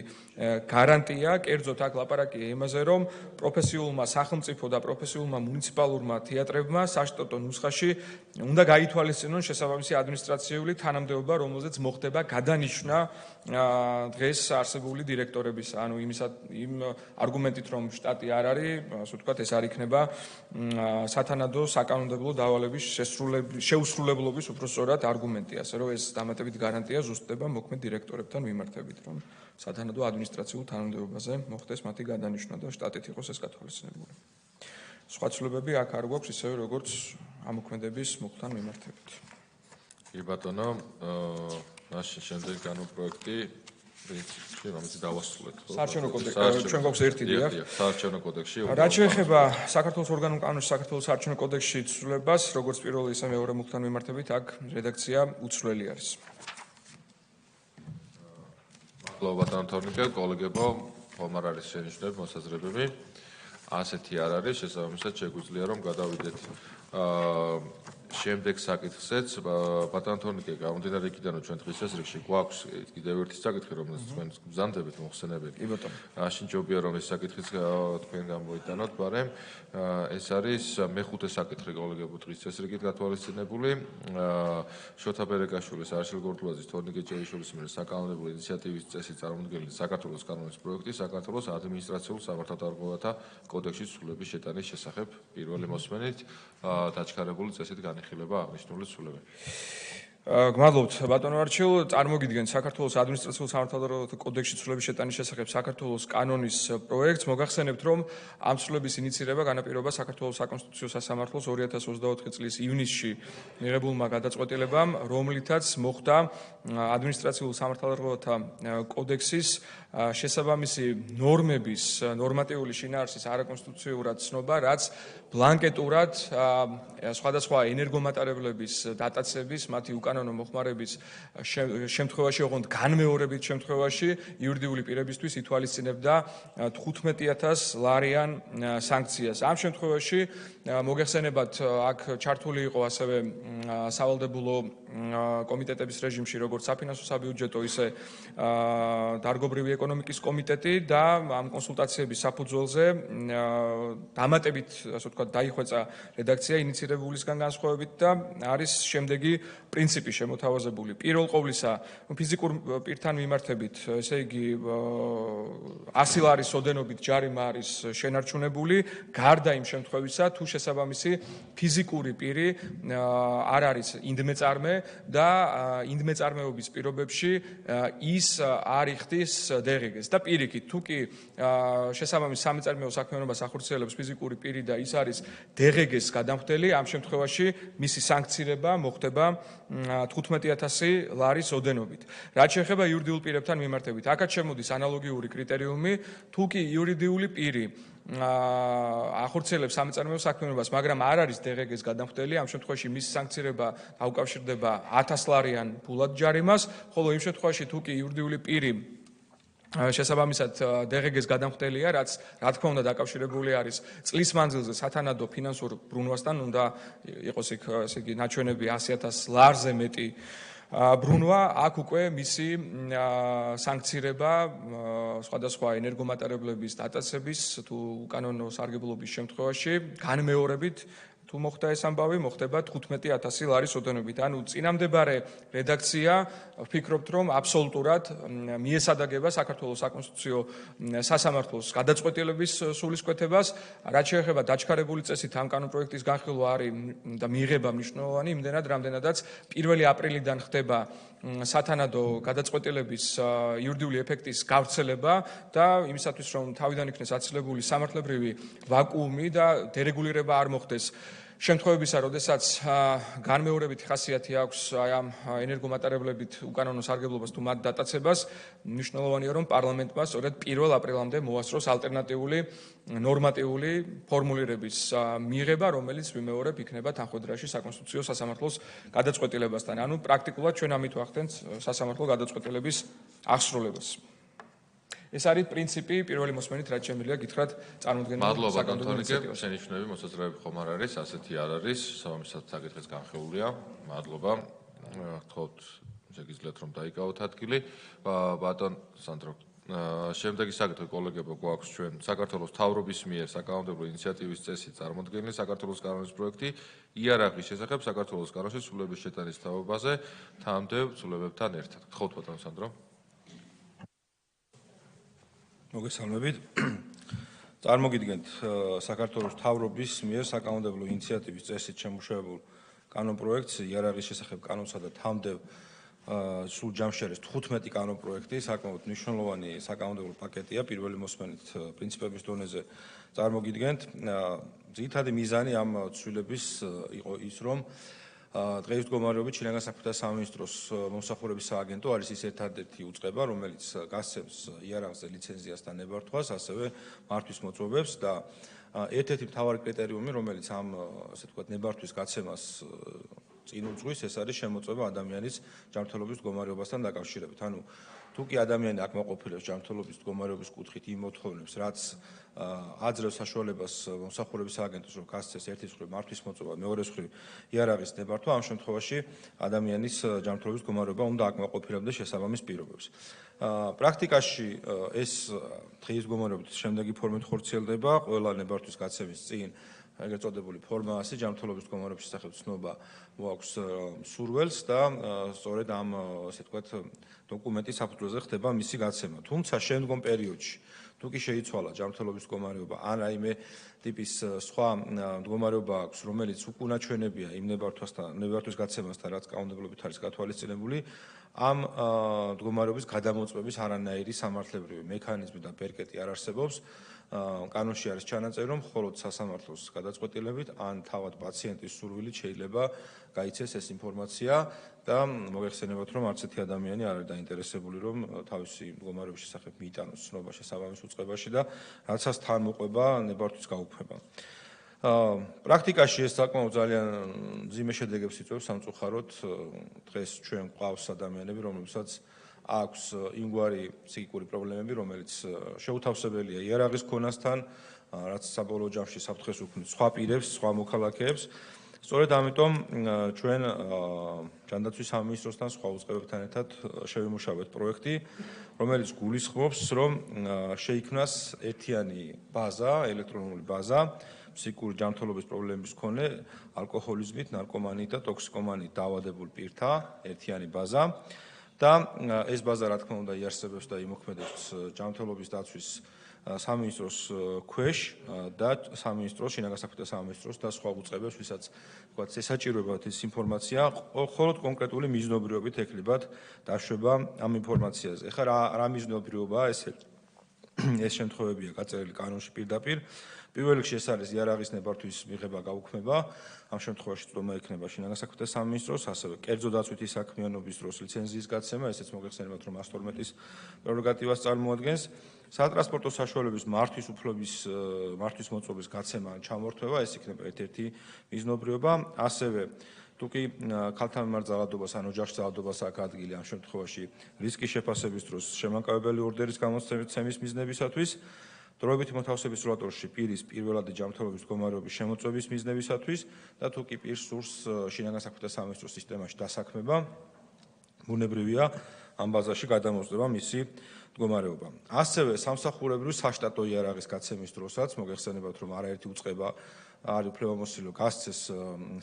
გარანტია, კერძოდ აქ ლაპარაკია იმაზე, რომ პროფესიულმა სახელმწიფო და პროფესიულმა მუნიციპალურმა თეატრებმა საშტატო ნუსხაში უნდა გაითვალისწინონ შესაბამისი ადმინისტრაციული თანამდებობა, რომელზეც მოხდება გადანიშვნა დღეს არსებული დირექტორების, ანუ იმ არგუმენტით, რომ შტატი არ არის, ასე ვთქვათ, ეს არ იქნება სათანადო საკანონმდებლო დავალების შეუსრულებლობის უпростоრად არგუმენტი, ასე რომ ეს დამატებით გარანტია ზუსტდება მოქმედ დირექტორებთან მიმართებით, რომ სათანადო ადმინისტრაციულ თანამდებობაზე მოხდეს მათი გადანიშვნა და შტატით იყოს ეს გათვალისწინებული. სხვა ცვლილებები აქ არ გვაქვს ისევე როგორც ამოქმედების მუხლთან მიმართებით. კი ბატონო, მაშინ შემდეგ განპროექტი პრინციპში რომელიც დავასრულეთ, ხო? საარჩევნო კოდექსი, ჩვენ გვაქვს ერთი დიახ. საარჩევნო კოდექსში. რაც შეეხება საქართველოს ორგანულ კანონში საქართველოს საარჩევნო კოდექსში ცვლილებას, როგორც პირველი ისე მეორე მუხლთან მიმართებით, აქ რედაქცია უცვლელი არის. მადლობა ბატონო თორნიკე, კოლეგებო, ხომ არ არის შენიშვნები, მოსაზრებები? ასეთი არ არის, შესაბამისად შეგვიძლია რომ გადავიდეთ შემდეგ საკითხზეც. ბატონო თორნიკე, გამომდინარე იქიდან რომ ჩვენ დღის წესრიგში გვაქვს კიდევ ერთი საკითხი, რომელსაც თქვენ გზანდებით მოხსენებით. კი ბატონო. შინჯობია რომ ეს საკითხიც თქვენ გამოიტანოთ, მაგრამ ეს არის მეხუთე საკითხი კოლეგებო დღის წესრიგით გათვალისწინებული. შოთა ბერეკაშვილის, არშილ გორდულაძის, თორნიკე ჭეიშვილის მიერ საკანონმდებლო ინიციატივის წესით წარმოქმნილი საქართველოს კანონის პროექტი საქართველოს ადმინისტრაციულ სამართალდამცავთა კოდექსის ცვლილების შეტანის შესახებ პირველი მოსმენით დაჩქარებული წესით განიხილება აღნიშნული ცვლილებები. გმადლობთ ბატონო არჩილ, წარმოგიდგენთ საქართველოს ადმინისტრაციულ სამართალდამცავთა კოდექსში ცვლილების შეტანის შესახებ საქართველოს კანონის პროექტს. მოგახსენებთ, რომ ამ ცვლილების ინიცირება განაპირობა საქართველოს საკონსტიტუციო სასამართლოს 2024 წლის ივნისში მიღებულმა გადაწყვეტილებამ, რომლითაც მოხდა ადმინისტრაციულ სამართალდამცავთა კოდექსის შესაბამისი ნორმების ნორმატიული შინაარსის არაკონსტიტუციურად ცნობა, რაც ბლანკეტურად სხვადასხვა ენერგომატარებლების დატაცების, მათი უკანონო მოხმარების შემთხვევაში, ოღონდ განმეორებით შემთხვევაში იურიდიული პირებისთვის ითვალისწინებდა 15,000 ლარიან სანქციას. ამ შემთხვევაში მოგეხსენებათ, აქ ჩართული იყო ასევე სავალდებულო კომიტეტების რეჟიმში, როგორც საფინანსო საბიუჯეტო, ისე დარგობრივი ეკონომიკის კომიტეტი და ამ კონსულტაციების საფუძველზე დამატებით, ასე ვთქვათ, დაიხვეწა რედაქცია ინიცირებულისგან განსხვავებით და არის შემდეგი პრინციპი, პრინციპი შემოთავაზებული პირველ ყოვლისა ფიზიკურ პირთან მიმართებით, ესე იგი 100 ლარის ოდენობით ჯარიმა არის შენარჩუნებული, გარდა იმ შემთხვევისა, თუ შესაბამისი ფიზიკური პირი არ არის ინდმეწარმე და ინდმეწარმეობის პირობებში ის არ იხდის დღგ-ს და პირიქით, თუ კი შესაბამის სამეწარმეო საქმიანობას ახორციელებს ფიზიკური პირი და ის არის დღგ-ს გადამხდელი, ამ შემთხვევაში მისი სანქცირება მოხდება 15000 ლარის ოდენობით. რაც შეეხება იურიდიულ პირებთან მიმართებით, აქაც შემოდის ანალოგიური კრიტერიუმი, თუ კი იურიდიული პირი ახორციელებს სამეწარმეო საქმიანობას, მაგრამ არ არის დღგ-ს გადამხდელი, ამ შემთხვევაში მისი სანქცირება დაუკავშირდება 1000 ლარიან ფულად ჯარიმას, ხოლო იმ შემთხვევაში თუ კი იურიდიული პირი შესაბამისად დღგ-ს გადამხდელია, რაც რა თქმა უნდა დაკავშირებული არის წლის მანძილზე სათანადო ფინანსურ ბრუნვასთან, უნდა იყოს იქ ესე იგი ნაჩვენები 100,000 ლარზე მეტი ბრუნვა, აქ უკვე მისი სანქცირება სხვადასხვა ენერგომატარებლების დატაცების თუ უკანონო სარგებლობის შემთხვევაში განმეორებით თუ მოხდა ეს ამბავი, მოხდება 15000 ლარის ოდენობით. ანუ წინამდებარე რედაქცია ვფიქრობთ, რომ აბსოლუტურად მიესადაგება საქართველოს საკონსტიტუციო სასამართლოს გადაწყვეტილების სულისკვეთებას, რაც შეეხება დაჩქარებული წესით ამ კანონპროექტის განხილვა არის და მიიღება მნიშვნელოვანი იმდენად, რამდენადაც 1 აპრილიდან ხდება სათანადო გადაწყვეტილების იურიდიული ეფექტის გავრცელება და იმისათვის, რომ თავიდან იქნეს აცილებული სამართლებრივი ვაკუუმი და დერეგულირება არ მოხდეს შემთხვევებისა, როდესაც განმეორებითი ხასიათი აქვს ამ ენერგომატარებლებით უკანონო სარგებლობას თუ მათ დატაცებას, მნიშვნელოვანია, რომ პარლამენტმა სწორედ 1 აპრილამდე მოასწროს ალტერნატიული ნორმატიული ფორმულირების მიღება, რომელიც ვიმეორებ იქნება თანხმდროში საკონსტიტუციო სასამართლოს გადაწყვეტილებასთან. ანუ პრაქტიკულად ჩვენ ამით ვახდენთ სასამართლო გადაწყვეტილების აღსრულებას. ეს არის პრინციპი პირველი მოსმენით, რაც შემიძლია გითხრათ წარმოქმნილ საკანონმდებლო ინიციატივას. შენიშვნები, მოსაზრებები ხომ არ არის, ასეთი არ არის, სამისად საკითხიც განხილულია. მადლობა. გთხოვთ, შეგიძლიათ რომ დაიკავოთ ადგილი. ბატონ სანდრო, შემდეგი საკითხი კოლეგებო გვაქვს ჩვენ საქართველოს მთავრობის მიერ საკანონმდებლო ინიციატივის წესი წარმოქმნილი საქართველოს კანონის პროექტი იარაღის შესახებ საქართველოს კანონში ცვლილებების შეტანის თაობაზე თანამდებობ ცვლილებებთან ერთად. გთხოვთ ბატონ სანდრო. მოგესალმებით. წარმოგიდგენთ საქართველოს მთავრობის მიერ საკანონმდებლო ინიციატივის წესით შემუშავებულ კანონპროექტს იარაღის შესახებ კანონსა და თანამდებობ სულ ჯამში არის 15 კანონპროექტი, საკმაოდ მნიშვნელოვანი საკანონმდებლო პაკეტია, პირველი მოსმენით პრინციპების დონეზე წარმოგიდგენთ. ძირითადი მიზანი ამ ცვლილების იყო ის, რომ დღეის მდგომარეობით შინაგან საქმეთა სამინისტროს მომსახურების სააგენტო არის ის ერთადერთი უწყება, რომელიც გასცემს იარაღზე ლიცენზიასთან ნებართვას, ასევე მართვის მოწვევებს და ერთ-ერთი მთავარი კრიტერიუმი, რომელიც ამ ასე ვთქვათ ნებართვის გაცემას წინ უძღვის, ეს არის შემოწმება ადამიანის ჯანმრთელობის მდგომარეობასთან დაკავშირებით. ანუ თუ კი ადამიანი აკმაყოფილებს ჯანმრთელობის მდგომარეობის კუთხით იმ მოთხოვნებს, რაც აძლევს საშუალებას მომსახურების სააგენტოს, რომ გასცეს ერთის მხრივ მართვის მოწვევა, მეორეს მხრივ იარაღის ნებართვა, ამ შემთხვევაში ადამიანის ჯანმრთელობის მდგომარეობა უნდა აკმაყოფილებდეს შესაბამის პირობებს. პრაქტიკაში ეს დღის მდგომარეობით შემდეგი ფორმით ხორციელდება, ყველა ნებართვის გაცემის წინ ეგრეთ წოდებული ფორმაასი ჯანმრთელობის მდგომარეობის შესახებ ცნობა მოაქვს მსურველს და სწორედ ამ ასე ვთქვათ დოკუმენტის საფუძველზე ხდება მისი გაცემა. თუმცა შემდგომ პერიოდში თუ კი შეიცვალა ჯანმრთელობის მდგომარეობა ან რაიმე ტიპის სხვა მდგომარეობა აქვს, რომელიც უკუნაჩვენებია იმ ნებართვის გაცემასთან, რაც კანონმდებლობით არის გათვალისწინებული, ამ მდგომარეობის გადამოწმების არანაირი სამართლებრივი მექანიზმი და პერკეტი არ არსებობს. კანონში არის ჩანაწერი, რომ მხოლოდ სასამართლოს გადაწყვეტილებით ან თავად პაციენტის სურვილით შეიძლება გაიცეს ეს ინფორმაცია და მოგეხსენებათ, რომ არც ერთი ადამიანი არ არის დაინტერესებული, რომ თავისი მდგომარეობის შესახებ მიიტანოს ცნობა შესაბამის უწყებაში და რაცაც თან მოყვება ნებართვის გაუქმება. პრაქტიკაში ეს საკმაოდ ძალიან მძიმე შედეგებს იწვევს სამწუხაროდ. დღეს ჩვენ გვყავს ადამიანები, რომლებსაც აქვს იმგვარი ფსიქიკური პრობლემები, რომელიც შეუთავსებელია იარაღის ქონასთან, რაც საბოლოო ჯამში საფრთხეს უქმნის სხვა პირებს, სხვა მოქალაქეებს სწორედ ამიტომ ჩვენ ჯანდაცვის სამინისტროსთან სხვა უწყებებთან ერთად შევიმუშავეთ პროექტი, რომელიც გულისხმობს, რომ შეიქმნას ერთიანი ბაზა, ელექტრონული ბაზა, ფსიქიკური ჯანმრთელობის პრობლემების მქონე ალკოჰოლიზმით, ნარკომანიით და ტოქსიკომანიით დაავადებულ პირთა ერთიანი ბაზა და ეს ბაზა, რა თქმა უნდა, იარსებებს და იმოქმედებს ჯანმრთელობის დაცვის სამინისტროს ქვეშ და სამინისტროს, შინაგან საქმეთა სამინისტროს და სხვა უწყებებს, ვისაც თქვათ ესაჭიროებათ ეს ინფორმაცია, მხოლოდ კონკრეტული მიზნობრიობით ექნებათ დაშვება ამ ინფორმაციაზე. ეხლა რა მიზნობრიობაა ეს შემთხვევებია გაწერილი კანონში პირდაპირ. პირველ რიგში ეს არის იარაღის ნებართვის მიღება გაუქმება. ამ შემთხვევაში წვდომა ექნება შინაგან საქმეთა სამინისტროს, ასევე კერძო დაცვითი საქმიანობის დროს ლიცენზიის გაცემა, ესეც მოგეხსენებათ, რომ 112-ის პრეროგატივას წარმოადგენს. სატრანსპორტო საშუალების მართვის მოწყობის გაცემა ან ჩამორთმევა, ეს იქნება ერთ-ერთი მიზნობრიობა. ასევე თუ კი ქალთა მიმართ ძალადობას ან ოჯახში ძალადობას აქვს ადგილი, ამ შემთხვევაში რისკის შეფასების დროს შემანკავებელი ორდერის გამოცემის მიზნებისათვის, დროებითი მოთავსების რეგულატორში პირის პირველადი ჯანმრთელობის მდგომარეობის შემოწმების მიზნებისათვის და თუ კი პირს სურს შინაგან საქმეთა სამინისტროს სისტემაში დასაქმება, ბუნებრივია ამ ბაზაში გადამოწდება მისი მდგომარეობა. ასევე სამსახურებრივი საშტატო იარაღის გაცემის დროსაც მოგეხსენებათ, რომ არაერთი უწყება არის უფლებამოსილი გასცეს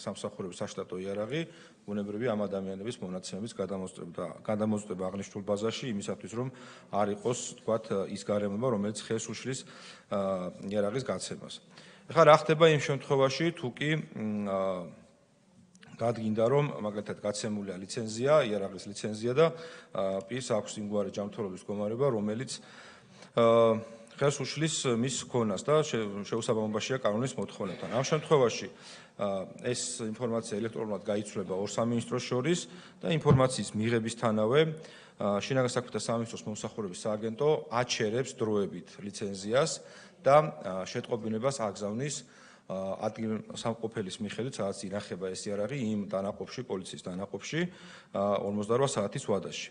სამსახურების საშტატო იარაღი, ბუნებრივია ამ ადამიანების მონაცემების გადამოწდება აღნიშნულ ბაზაში იმისათვის, რომ არ იყოს, თქვათ, ის გარემოება, რომელიც ხელს უშლის იარაღის გაცემას. ეხლა რა ხდება იმ შემთხვევაში, თუ კი გადგინდა, რომ მაგალითად გაცემულია ლიცენზია, იარაღის ლიცენზია და პირს აქვს იმგვარი ჯანმრთელობის მდგომარეობა, რომელიც ხელს უშლის მის ქონას და შეუსაბამობაშია კანონის მოთხოვნებთან. ამ შემთხვევაში ეს ინფორმაცია ელექტრონულად გაიცვლება ორ სამინისტროს შორის და ინფორმაციის მიღებისთანავე შინაგან საქმეთა სამინისტროს მომსახურების სააგენტო აჩერებს დროებით ლიცენზიას და შეტყობინებას აგზავნის ადგილსამყოფელის მიხედვით, სადაც ინახება ეს იარაღი იმ დანაყოფში, პოლიციის დანაყოფში 48 საათის ვადაში.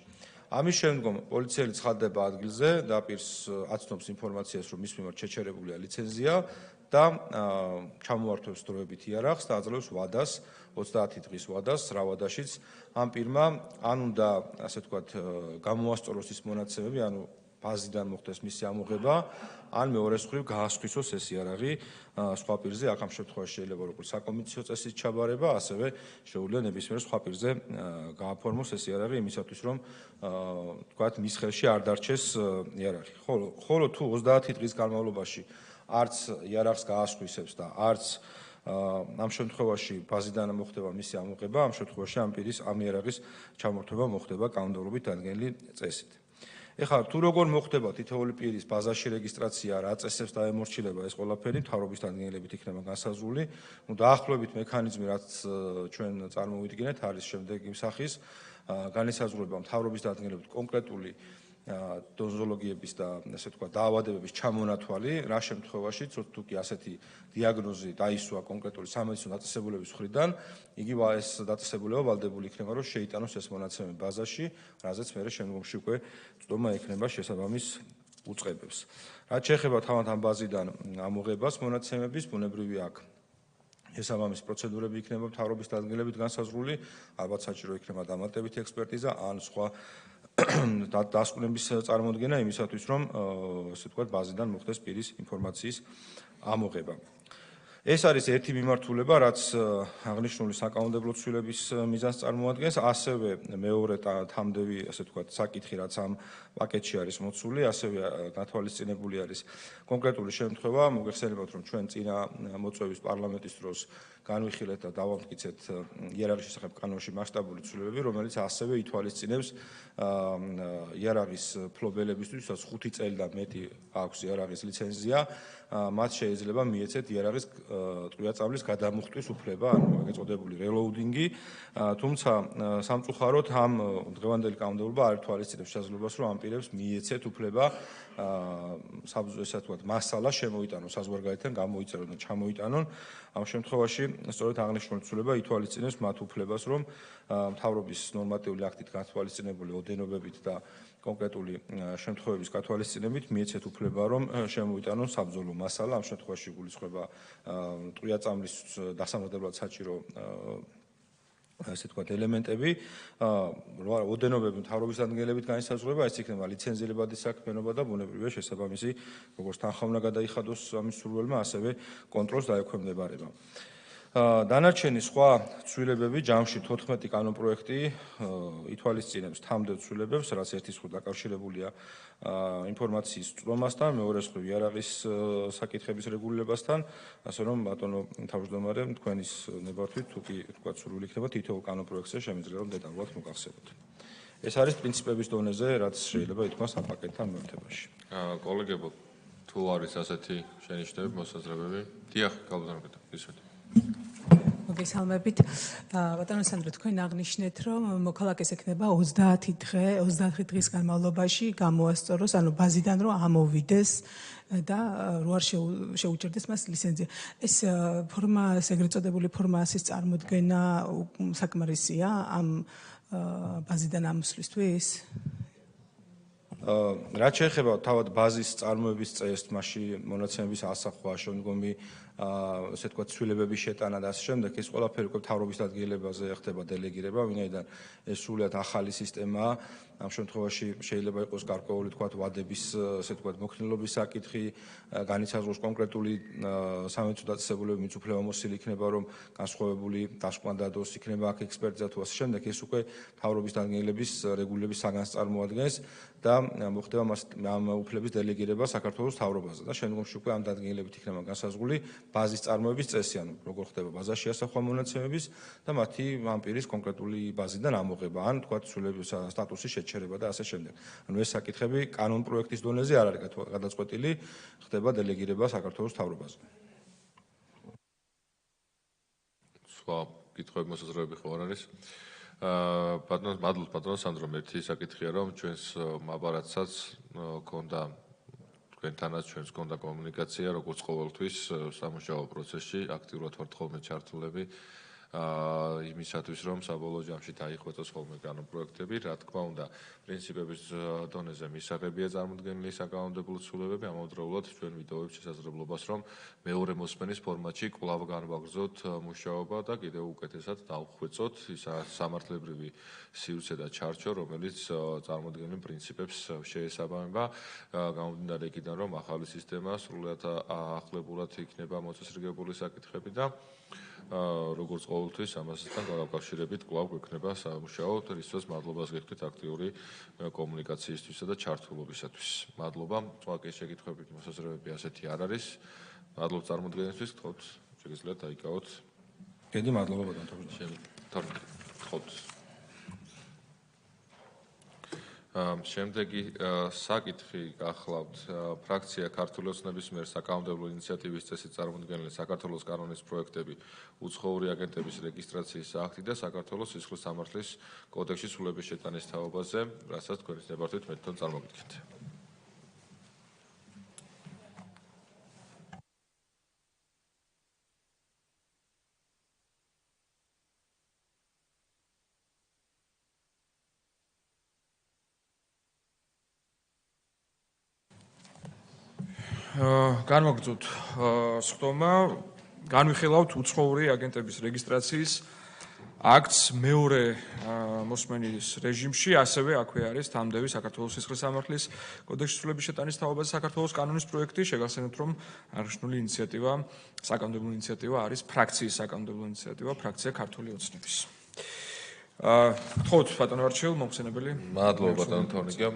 ამის შემდგომ პოლიციელი ცხადდება ადგილზე და პირს აცნობს ინფორმაციას, რომ მის მიმართ შეჩერებულია ლიცენზია და ჩამოართვებს დროებით იარაღს და აძლევს ვადას, 30 დღის ვადას, რა ვადაშიც ამ პირმა ან უნდა, ასე ვთქვათ, გამოასწოროს ის მონაცემები, ანუ ბაზიდან მოხდეს მისი ამოღება, ან მეორე მხრივ გაასხვისოს ეს იარაღი სხვა პირზე, აქ ამ შემთხვევაში შეიძლება როგორც საკომისიო წესის ჩაბარება, ასევე შეუძლია ნებისმიერ სხვა პირზე გააფორმოს ეს იარაღი იმისათვის, რომ თქვათ, მის ხელში არ დარჩეს იარაღი. ხოლო თუ 30 დღის განმავლობაში არც იარაღს გაასხვისებს და არც ამ შემთხვევაში ბაზიდან მოხდება მისი ამოღება, ამ შემთხვევაში ამ პირის ამ იარაღის ჩამორთმევა მოხდება კანონმდებლობით დადგენილი წესით. ეხლა თუ როგორ მოხდება თითოეული პირის ბაზაში რეგისტრაცია, რა წესებს დაემორჩილება ეს ყველაფერი, მთავრობის დადგენილებით იქნება განსაზღვრული. დაახლოებით მექანიზმი, რაც ჩვენ წარმოვიდგინეთ, არის შემდეგი სახის განისაზღვრება მთავრობის დადგენილებით კონკრეტული დოზოლოგიების და ასე ვთქვათ, დაავადებების ჩამონათვალი, რა შემთხვევაში, თუ კი ასეთი დიაგნოზი დაისვა კონკრეტული სამედიცინო დაწესებულების მხრიდან, იგი ეს დაწესებულება ვალდებული იქნება, რომ შეიტანოს ეს მონაცემები ბაზაში, რაზეც მერე შემდგომში უკვე წვდომა ექნება შესაბამის უწყებებს. რაც შეეხება თავად ამ ბაზიდან ამოღებას მონაცემების, ბუნებრივია აქ შესაბამის პროცედურები იქნება მთავრობის დადგენილებით განსაზღვრული, ალბათ საჭირო იქნება დამატებითი ექსპერტიზა ან სხვა დასკვნების წარმოდგენა იმისათვის, რომ ასე ვთქვათ, ბაზიდან მოხდეს პირის ინფორმაციის ამოღება. ეს არის ერთი მიმართულება, რაც აღნიშნული საკანონმდებლო ცვლილების მიზანს წარმოადგენს, ასევე მეორე თამდევი, ასე ვთქვათ, საკითხი, რაც ამ პაკეტში არის მოცული, ასევე გათვალისწინებული არის კონკრეტული შემთხვევა, მოგეხსენებათ, რომ ჩვენ წინა მოწვევის პარლამენტის დროს განვიხილეთ და დავამტკიცეთ იარაღის შესახებ კანონში მასშტაბური ცვლილებები, რომელიც ასევე ითვალისწინებს იარაღის ფლობელებისთვის, ვისაც 5 წელი და მეტი აქვს იარაღის ლიცენზია, მათ შეიძლება მიეცეთ იარაღის ტყვია-წამლის გადამუხტვის უფლება, ანუ ეგრეთ წოდებული reloading-ი, თუმცა სამწუხაროდ ამ დღევანდელი კანონმდებლობა არ ითვალისწინებს შესაძლებლობას, რომ ამ პირებს მიეცეთ უფლება ესე ვთქვათ, მასალა შემოიტანონ საზღვარგარეთთან გამოიწერონ და ჩამოიტანონ. ამ შემთხვევაში სწორედ აღნიშნული ცვლილება ითვალისწინებს მათ უფლებას, რომ მთავრობის ნორმატიული აქტით გათვალისწინებული ოდენობებით და კონკრეტული შემთხვევების გათვალისწინებით მიეცეთ უფლება, რომ შემოიტანონ საბრძოლო მასალა. ამ შემთხვევაში გულისხმება ტყვია წამლის დასამზადებლად საჭირო ასე ვთქვათ ელემენტები, ოდენობები მთავრობის ადგილებით განისაზღვრება, ეს იქნება ლიცენზირებადი საქმიანობა და ბუნებრივია შესაბამისი, როგორც თანხმოვნა გადაიხადოს ამის სურვილმა, ასევე კონტროლს დაექვემდებარება. დანარჩენი სხვა ცვლილებები ჯამში 14 კანონპროექტი ითვალისწინებს თამდევ ცვლილებებს, რაც ერთი მხრივ დაკავშირებულია ინფორმაციის წვდომასთან, მეორე მხრივ იარაღის საკითხების რეგულირებასთან, ასე რომ ბატონო თავმჯდომარე, თქვენის ნებართვით თუ კი თქვათ სურვილი იქნება თითოეულ კანონპროექტზე შემიძლია რომ დეტალურად მოგახსენოთ. ეს არის პრინციპების დონეზე, რაც შეიძლება ითქვას ამ პაკეტთან მიმართებაში. კოლეგებო, თუ არის ასეთი შენიშვნები, მოსაზრებები, დიახ, გალბატონო, ისეთი. მოგესალმებით. ბატონო სანდრო, თქვენ აღნიშნეთ, რომ მოქალაქეს ექნება 30 დღის განმავლობაში გამოასწოროს, ანუ ბაზიდან რომ ამოვიდეს და რო არ შეუჭერდეს მას ლიცენზია. ეს ფორმა, ეგრეთ წოდებული ფორმასის წარმოდგენა საკმარისია ამ ბაზიდან ამოსვლისთვის? რაც შეეხება თავად ბაზის წარმოების წესს, მასში მონაცემების ასახვა, შემდგომი ასე ვთქვათ ცვლილებების შეტანა და ასე შემდეგ, ეს ყველაფერი უკვე მთავრობის ადგილებაზე ხდება დელეგირება, ვინაიდან ეს სრულიად ახალი სისტემაა. ამ შემთხვევაში შეიძლება იყოს გარკვეული ვთქვათ ვადების ასე ვთქვათ მოქნილობის საკითხი, განისაზღვროს კონკრეტული სამედიცინო დაწესებულებები, ვინც უფლება მოსილი იქნება, რომ განსხვავებული დასკვნა დადოს, იქნება აქ ექსპერტიზა თუ ასე შემდეგ, ეს უკვე მთავრობის ადგილების რეგულირების საგანს წარმოადგენს და მოხდება ამ უფლების დელეგირება საქართველოს მთავრობაზე და შემდგომში უკვე ამ დადგენილებით იქნება განსაზღვრული ბაზის წარმოების წესი, ანუ როგორ ხდება ბაზაში ასახვა მონაცემების და მათი ამ პირის კონკრეტული ბაზიდან ამოღება, ან თქვათ ცვლილების სტატუსის შეჩერება და ასე შემდეგ. ანუ ეს საკითხები კანონპროექტის დონეზე არ არის გადაწყვეტილი, ხდება დელეგირება საქართველოს მთავრობაზე. სხვა კითხვები, მოსაზრებები ხო არ არის? მადლობთ ბატონო სანდრო, ერთი საკითხია, რომ ჩვენს აპარატსაც ქონდა თქვენთანაც ჩვენს ქონდა კომუნიკაცია, როგორც ყოველთვის სამუშაო პროცესში აქტიურად ვართ ხოლმე ჩართულები იმისათვის, რომ საბოლოო ჯამში დაიხვეწოს ხოლმე კანონპროექტები, რა თქმა უნდა, პრინციპების დონეზე მისაღებია წარმოდგენილი საკანონმდებლო ცვლილებები, ამავდროულად ჩვენ ვიტოვებთ შესაძლებლობას, რომ მეორე მოსმენის ფორმატში კვლავ განვაგრძოთ მუშაობა და კიდევ უკეთესად დავხვეწოთ ის სამართლებრივი სივრცე და ჩარჩო, რომელიც წარმოდგენილ პრინციპებს შეესაბამება, გამომდინარე იქიდან, რომ ახალი სისტემა სრულიად ახლებურად იქნება მოწესრიგებული საკითხები და როგორც ყოველთვის ამასთან დაკავშირებით კვლავ გვექნება სამუშაო, რისთვისაც მადლობას გიხდით აქტიური კომუნიკაციისთვისა და ჩართულობისათვის. მადლობა. სხვა შეკითხვებით მოსაზრებები ასეთი არ არის. მადლობთ წარმოდგენისთვის, გთხოვთ შეგიძლიათ დაიკავოთ. კიდე მადლობა ბატონო. გთხოვთ. შემდეგი საკითხი გახლავთ ფრაქცია ქართული ოცნების მიერ საკანონმდებლო ინიციატივის წესით წარმოდგენილი საქართველოს კანონის პროექტები უცხოური აგენტების რეგისტრაციის აქტი და საქართველოს სისხლის სამართლის კოდექსში სრულების შეტანის თაობაზე, რასაც თქვენის ნებართვით მე თვითონ წარმოგიდგენთ. განვაგრძობთ სხდომა, განვიხილავთ უცხოური აგენტების რეგისტრაციის აქტს მეორე მოსმენის რეჟიმში, ასევე აქვე არის თამდევი საქართველოს სისხლის სამართლის კოდექსში სრულების შეტანის თაობაზე საქართველოს კანონის პროექტი, შეგახსენებთ, რომ აღნიშნული ინიციატივა, საკანონმდებლო ინიციატივა არის ფრაქციის საკანონმდებლო ინიციატივა, ფრაქცია ქართული ოცნების. გთხოვთ ბატონო არჩეულ მომხსენებელი. მადლობა ბატონო თორნიკე.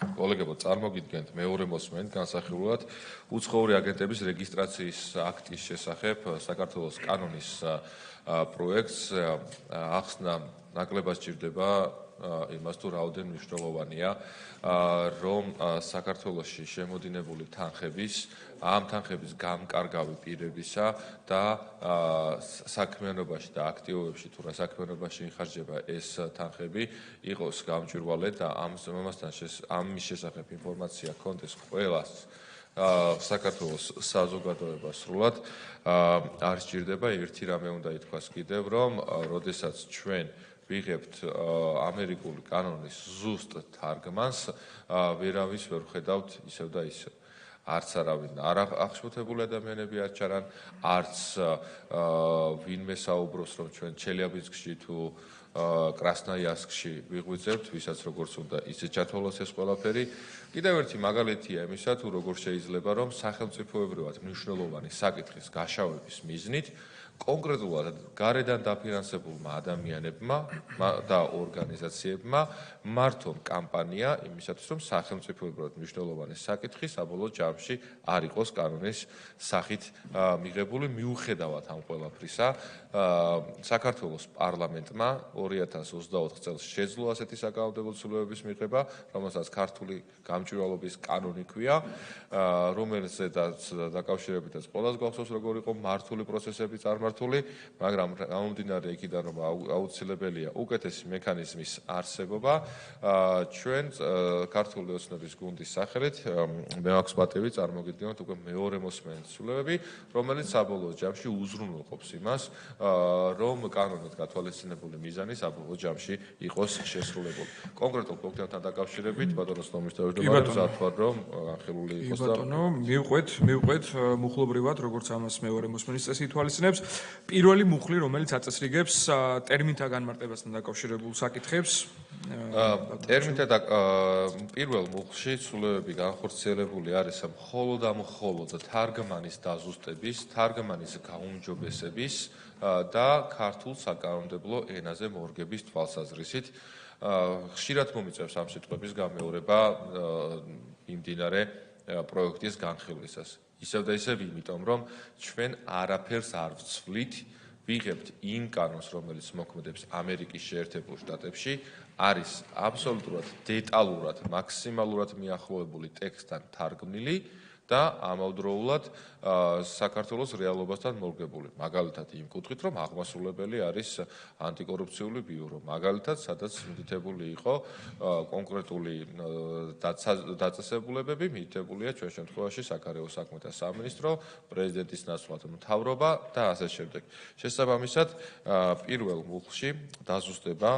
კოლეგებო, წარმოგიდგენთ მეორე მოსმენით განსახილულად უცხოური აგენტების რეგისტრაციის აქტის შესახებ საქართველოს კანონის პროექტს ახსნა ნაკლებად სჭირდება იმას თუ რაოდენ მნიშვნელოვანია რომ საქართველოში შემოდინებული თანხების ამ თანხების გამკარგავი პირებისა და საქმიანობაში და აქტივობებში თუ რა საქმიანობაში ინხარჯება ეს თანხები იყოს გამჭვირვალე და ამის შესახებ ინფორმაცია ჰქონდეს ყველას საქართველოს საზოგადოებას სრულად არ სჭირდება ერთი რამე უნდა ითქვას კიდევ რომ როდესაც ჩვენ ვიღებთ ამერიკული კანონის ზუსტ თარგმანს ვერავის ვერ ხედავთ ისევ და ისევ არც არავინ არ აღშფოთებული ადამიანები არ ჩარან არც ვინმე საუბრობს რომ ჩვენ ჩელიაბინსკში თუ კრასნოიარსკში ვიღვიძებთ ვისაც როგორც უნდა ისე ჩათვალოს ეს ყველაფერი კიდევ ერთი მაგალითია იმისა თუ როგორ შეიძლება რომ სახელმწიფოებრივად მნიშვნელოვანი საკითხის გაშავების მიზნით კონკრეტულად გარედან დაფინანსებულმა ადამიანებმა და ორგანიზაციებმა მართონ კამპანია იმისათვის რომ სახელმწიფოებრივად მნიშვნელოვანი საკითხი საბოლოო ჯამში არ იყოს კანონის სახით მიღებული მიუხედავად ამ ყველაფრისა საქართველოს პარლამენტმა 2024 წელს შეძლო ასეთი საკანონმდებლო ცვლილებების მიღება რომელსაც ქართული გამჭვირვალობის კანონი ქვია რომელზედაც დაკავშირებითაც ყველას გვახსოვს როგორ იყო მართული პროცესები წარმართული მაგრამ გამომდინარე იქიდან რომ აუცილებელია უკეთესი მექანიზმის არსებობა ჩვენ ქართული ოცნების გუნდის სახელით მე მაქვს პატივი წარმოგიდგენთ უკვე მეორე მოსმენის ცვლილებები რომელიც საბოლოო ჯამში უზრუნველყოფს იმას რომ კანონით გათვალისწინებული მიზანი საბოლოო ჯამში იყოს შესრულებული კონკრეტულ პრობლემთან დაკავშირებით ბატონოს ნომისთავის მზადვარ რომ განხილული იყოს და ბატონო მივყვეთ მუხლობრივად როგორც ამას მეორე მოსმენის წესი ითვალისწინებს პირველი მუხლი რომელიც აწესრიგებს ტერმინთა განმარტებასთან დაკავშირებულ საკითხებს ტერმინთა პირველ მუხლში ცვლილებები განხორციელებული არის მხოლოდ თარგმანის დაზუსტების თარგმანის გაუმჯობესების და ქართულ საკანონმდებლო ენაზე მორგების თვალსაზრისით ხშირად მომიწევს ამ სიტყვების გამეორება იმდინარე პროექტის განხილვისას ისევ და ისევ იმიტომ რომ ჩვენ არაფერს არ ვცვლით ვიღებთ იმ კანონს რომელიც მოქმედებს ამერიკის შეერთებულ შტატებში არის აბსოლუტურად დეტალურად მაქსიმალურად მიახლოებული ტექსტთან თარგმნილი და ამავდროულად საქართველოს რეალობასთან მორგებული. მაგალითად იმ კუთხით, რომ აღმასრულებელი არის ანტიკორუფციული ბიურო. მაგალითად, სადაც მითითებული იყო კონკრეტული დაწესებულებები, მითითებულია ჩვენ შემთხვევაში საგარეო საქმეთა სამინისტრო, პრეზიდენტის ნაცვლად მთავრობა და ასე შემდეგ. შესაბამისად, პირველ მუხლში დაზუსტება,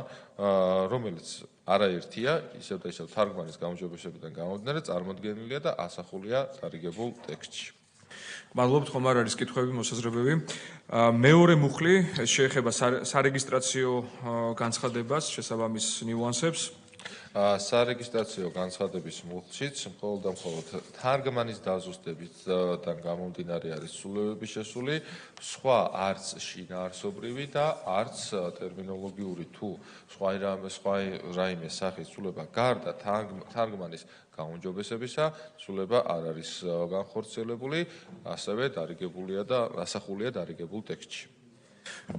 რომელიც არაერთია, ისევ და ისევ თარგმანის გაუმჯობესებიდან გამომდინარე, წარმოდგენილია და ასახულია დარიგებულ ტექსტში. მადლობთ, ხომ არ არის კითხვები, მოსაზრებები. მეორე მუხლი შეეხება სარეგისტრაციო განცხადებას, შესაბამის ნიუანსებს. სარეგისტრაციო განცხადების მუხლშიც მხოლოდ და მხოლოდ თარგმანის დაზუსტებიდან გამომდინარე არის ცვლილებები შესული, სხვა არც შინაარსობრივი და არც ტერმინოლოგიური თუ სხვა რაიმე სახის ცვლილება გარდა თარგმანის გაუმჯობესებისა ცვლილება არ არის განხორციელებული, ასევე დარიგებულია და ასახულია დარიგებულ ტექსტში.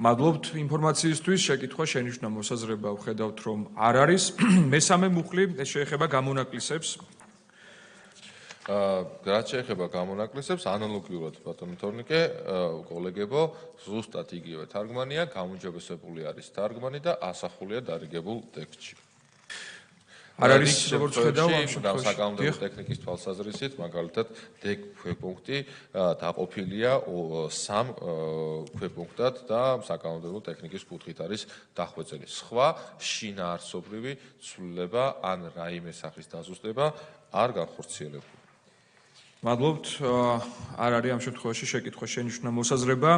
მადლობთ ინფორმაციისთვის, შეკითხვა შენიშვნა მოსაზრება ვხედავთ რომ არ არის. მესამე მუხლი შეეხება გამონაკლისებს. რაც შეეხება გამონაკლისებს, ანალოგიურად ბატონო თორნიკე, კოლეგებო, ზუსტად იგივე თარგმანია, გაუმჯობესებული არის თარგმანი და ასახულია დარიგებულ ტექსტში. არ არის როგორც ხედავ ამ შემთხვევაში საკანონმდებლო ტექნიკის თვალსაზრისით, მაგალითად, დეგ ქვეპუნქტი დაყოფილია 3 ქვეპუნქტად და საკანონმდებლო ტექნიკის კუთხით არის დახვეწილი. სხვა შინაარსობრივი ცვლილება ან რაიმე სახის დაზუსტება არ განხორციელებულია. მადლობთ, არ არის ამ შემთხვევაში შეკითხვა შენიშვნა მოსაზრება.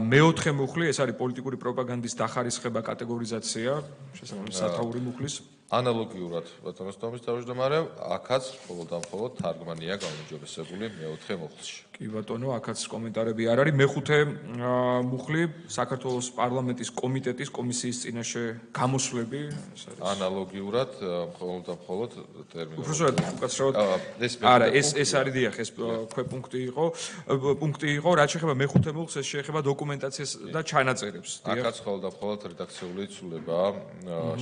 მეოთხე მუხლი, ეს არის პოლიტიკური პროპაგანდის დახარისხება კატეგორიზაცია, შესაბამისად სათაური მუხლის. ანალოგიურად ბატონოს თომის თავმჯდომარე, აქაც მხოლოდ და მხოლოდ თარგმანია გაუმჯობესებული მეოთხე მუხლში. კი ბატონო, აქაც კომენტარები არ არის. მეხუთე მუხლი საქართველოს პარლამენტის კომიტეტის კომისიის წინაშე გამოსვლები, ანალოგიურად მხოლოდ და მხოლოდ ტერმინოლოგია. უბრალოდ უკაცრავად არა, ეს არის დიახ, ეს ქვეპუნქტი იყო, რაც შეეხება მეხუთე მუხლს, ეს შეეხება დოკუმენტაციას და ჩანაწერებს. აქაც მხოლოდ და მხოლოდ რედაქციული ცვლილებაა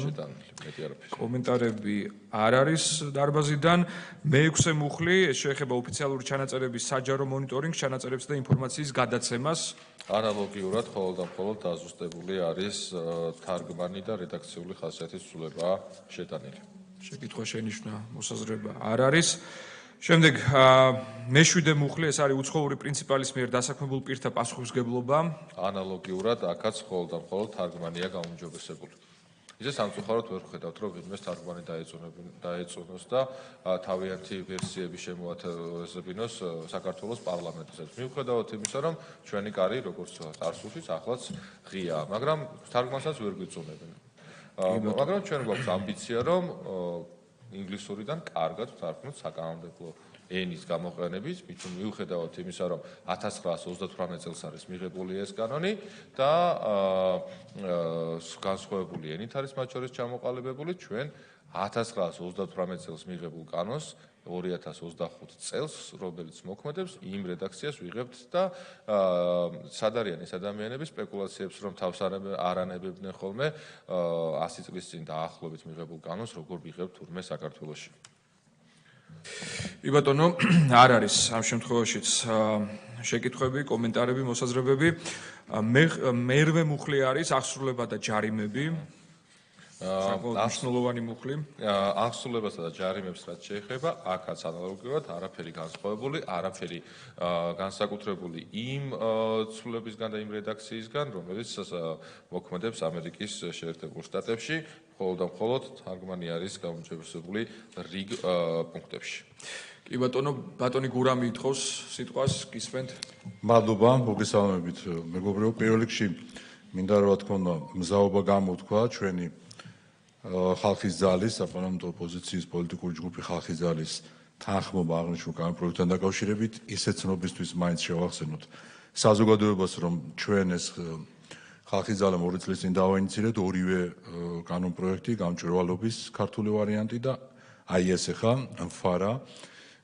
შეტანილი, მეტი არაფერი. კომენტარები არ არის დარბაზიდან. მეექვსე მუხლი, ეს შეეხება ოფიციალური ჩანაწერების საჯარო მონიტორინგს, ჩანაწერებს და ინფორმაციის გადაცემას. ანალოგიურად მხოლოდ და მხოლოდ დაზუსტებული არის თარგმანი და რედაქციული ხასიათის ცვლილებაა შეტანილი. შეკითხვა შენიშვნა მოსაზრება არ არის. შემდეგ მეშვიდე მუხლი, ეს არის უცხოური პრინციპალის მიერ დასაქმებულ პირთა პასუხისმგებლობა. ანალოგიურად აქაც მხოლოდ და მხოლოდ თარგმანია გაუმჯობესებული. ისე სამწუხაროდ ვერ ვხედავთ, რომ ვინმეს თარგმანი დაეწონოს და თავიანთი ვერსიები შემოათებინოს საქართველოს პარლამენტისათვის. მიუხედავად იმისა, რომ ჩვენი კარი, როგორც წარსულშიც, ახლაც ღიაა, მაგრამ თარგმანსაც ვერ გვიწონებენ. მაგრამ ჩვენ გვაქვს ამბიცია, რომ ინგლისურიდან კარგად ვთარგმნოთ საკანონმდებლო ენის გამოყენების, მიუხედავად იმისა, რომ 1938 წელს არის მიღებული ეს კანონი და განსხვავებული ენით არის მათ შორის ჩამოყალიბებული, ჩვენ 1938 წელს მიღებულ კანონს 2025 წელს, რომელიც მოქმედებს, იმ რედაქციას ვიღებთ და სად არიან ეს ადამიანები სპეკულაციებს, რომ თავს არ ანებებდნენ ხოლმე 100 წლის წინ დაახლოებით მიღებულ კანონს, როგორ ვიღებთ თურმე საქართველოში. ბატონო, არ არის ამ შემთხვევაშიც შეკითხვები, კომენტარები, მოსაზრებები. მერვე მუხლი არის აღსრულება და ჯარიმები. მნიშვნელოვანი მუხლი. აღსრულებასა და ჯარიმებს რაც შეეხება, აქაც ანალოგიურად არაფერი განსხვავებული, არაფერი განსაკუთრებული იმ ცვლილებისგან და იმ რედაქციისგან, რომელიც მოქმედებს ამერიკის შეერთებულ შტატებში, მხოლოდ და მხოლოდ თარგმანი არის გაუმჯობესებული რიგ პუნქტებში. კი ბატონო, ბატონი გურამი ითხოვს სიტყვას, გისმენთ. მადლობა, მოგესალმებით მეგობრებო. პირველ რიგში მინდა რა თქმა უნდა მზაობა გამოთქვა ჩვენი ხალხის ძალის, საპარლამენტო ოპოზიციის პოლიტიკური ჯგუფი ხალხის ძალის თანხმობა აღნიშნულ კანონპროექტთან დაკავშირებით, ისეთ ცნობისთვის მაინც შევახსენოთ საზოგადოებას, რომ ჩვენ ეს ხალხის ძალამ 2 წლის წინ დავაინიცირეთ ორივე კანონპროექტი, გამჭვირვალობის ქართული ვარიანტი და აი ეს ახლა მფარა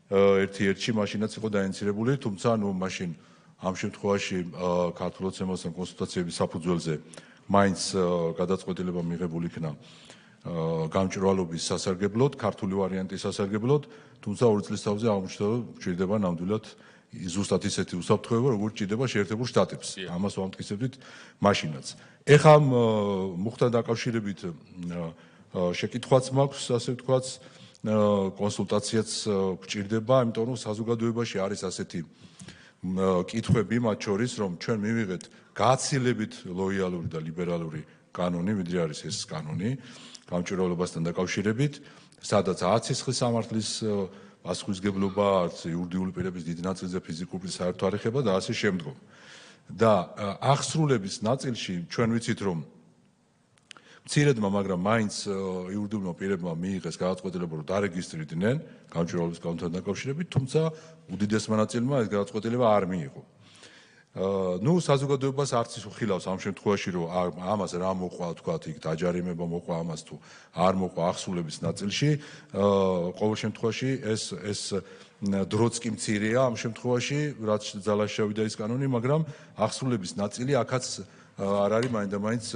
ერთ-ერთი მაშინაც იყო დაინიცირებული, თუმცა მაშინ ამ შემთხვევაში ქართულოცემასთან კონსულტაციების საფუძველზე მაინც გადაწყვეტილება მიღებული იქნა გამჭვირვალობის სასარგებლოდ, ქართული ვარიანტის სასარგებლოდ, თუმცა 2 წლის თავზე აღმოჩნდა, რომ გვჭირდება ნამდვილად ზუსტად ისეთი უსაფრთხოება, როგორც ჭირდება შეერთებულ შტატებს. ამას ვამტკიცებდით მაშინაც. ეხლა მუხლთან დაკავშირებით შეკითხვაც მაქვს, ასე ვთქვათ, კონსულტაციაც გვჭირდება, იმიტომ რომ საზოგადოებაში არის ასეთი კითხვები მათ შორის, რომ ჩვენ მივიღეთ გაცილებით ლოიალური და ლიბერალური კანონი, ვიდრე არის ეს კანონი გამჭვირვალობასთან დაკავშირებით, სადაც არც სისხლის სამართლის პასუხისმგებლობა, არც იურიდიული პირების დიდი ნაწილზე ფიზიკური საერთო არ ეხება და ასე შემდგომ. და აღსრულების ნაწილში ჩვენ ვიცით, რომ მცირედმა, მაგრამ მაინც იურიდიულმა პირებმა მიიღეს გადაწყვეტილება, რომ დარეგისტრირდნენ გამჭვირვალობის კანონთან დაკავშირებით, თუმცა უდიდესმა ნაწილმა ეს გადაწყვეტილება არ მიიღო. საზოგადოებას არც ის უხილავს ამ შემთხვევაში, რომ ამას რა მოყვა, თქვათ, იქ დაჯარიმება მოყვა ამას თუ არ მოყვა აღსრულების ნაწილში, ყოველ შემთხვევაში ეს დროც კი მცირეა ამ შემთხვევაში, რაც ძალაში შევიდა ეს კანონი, მაგრამ აღსრულების ნაწილი აქაც არ არის მაინდამაინც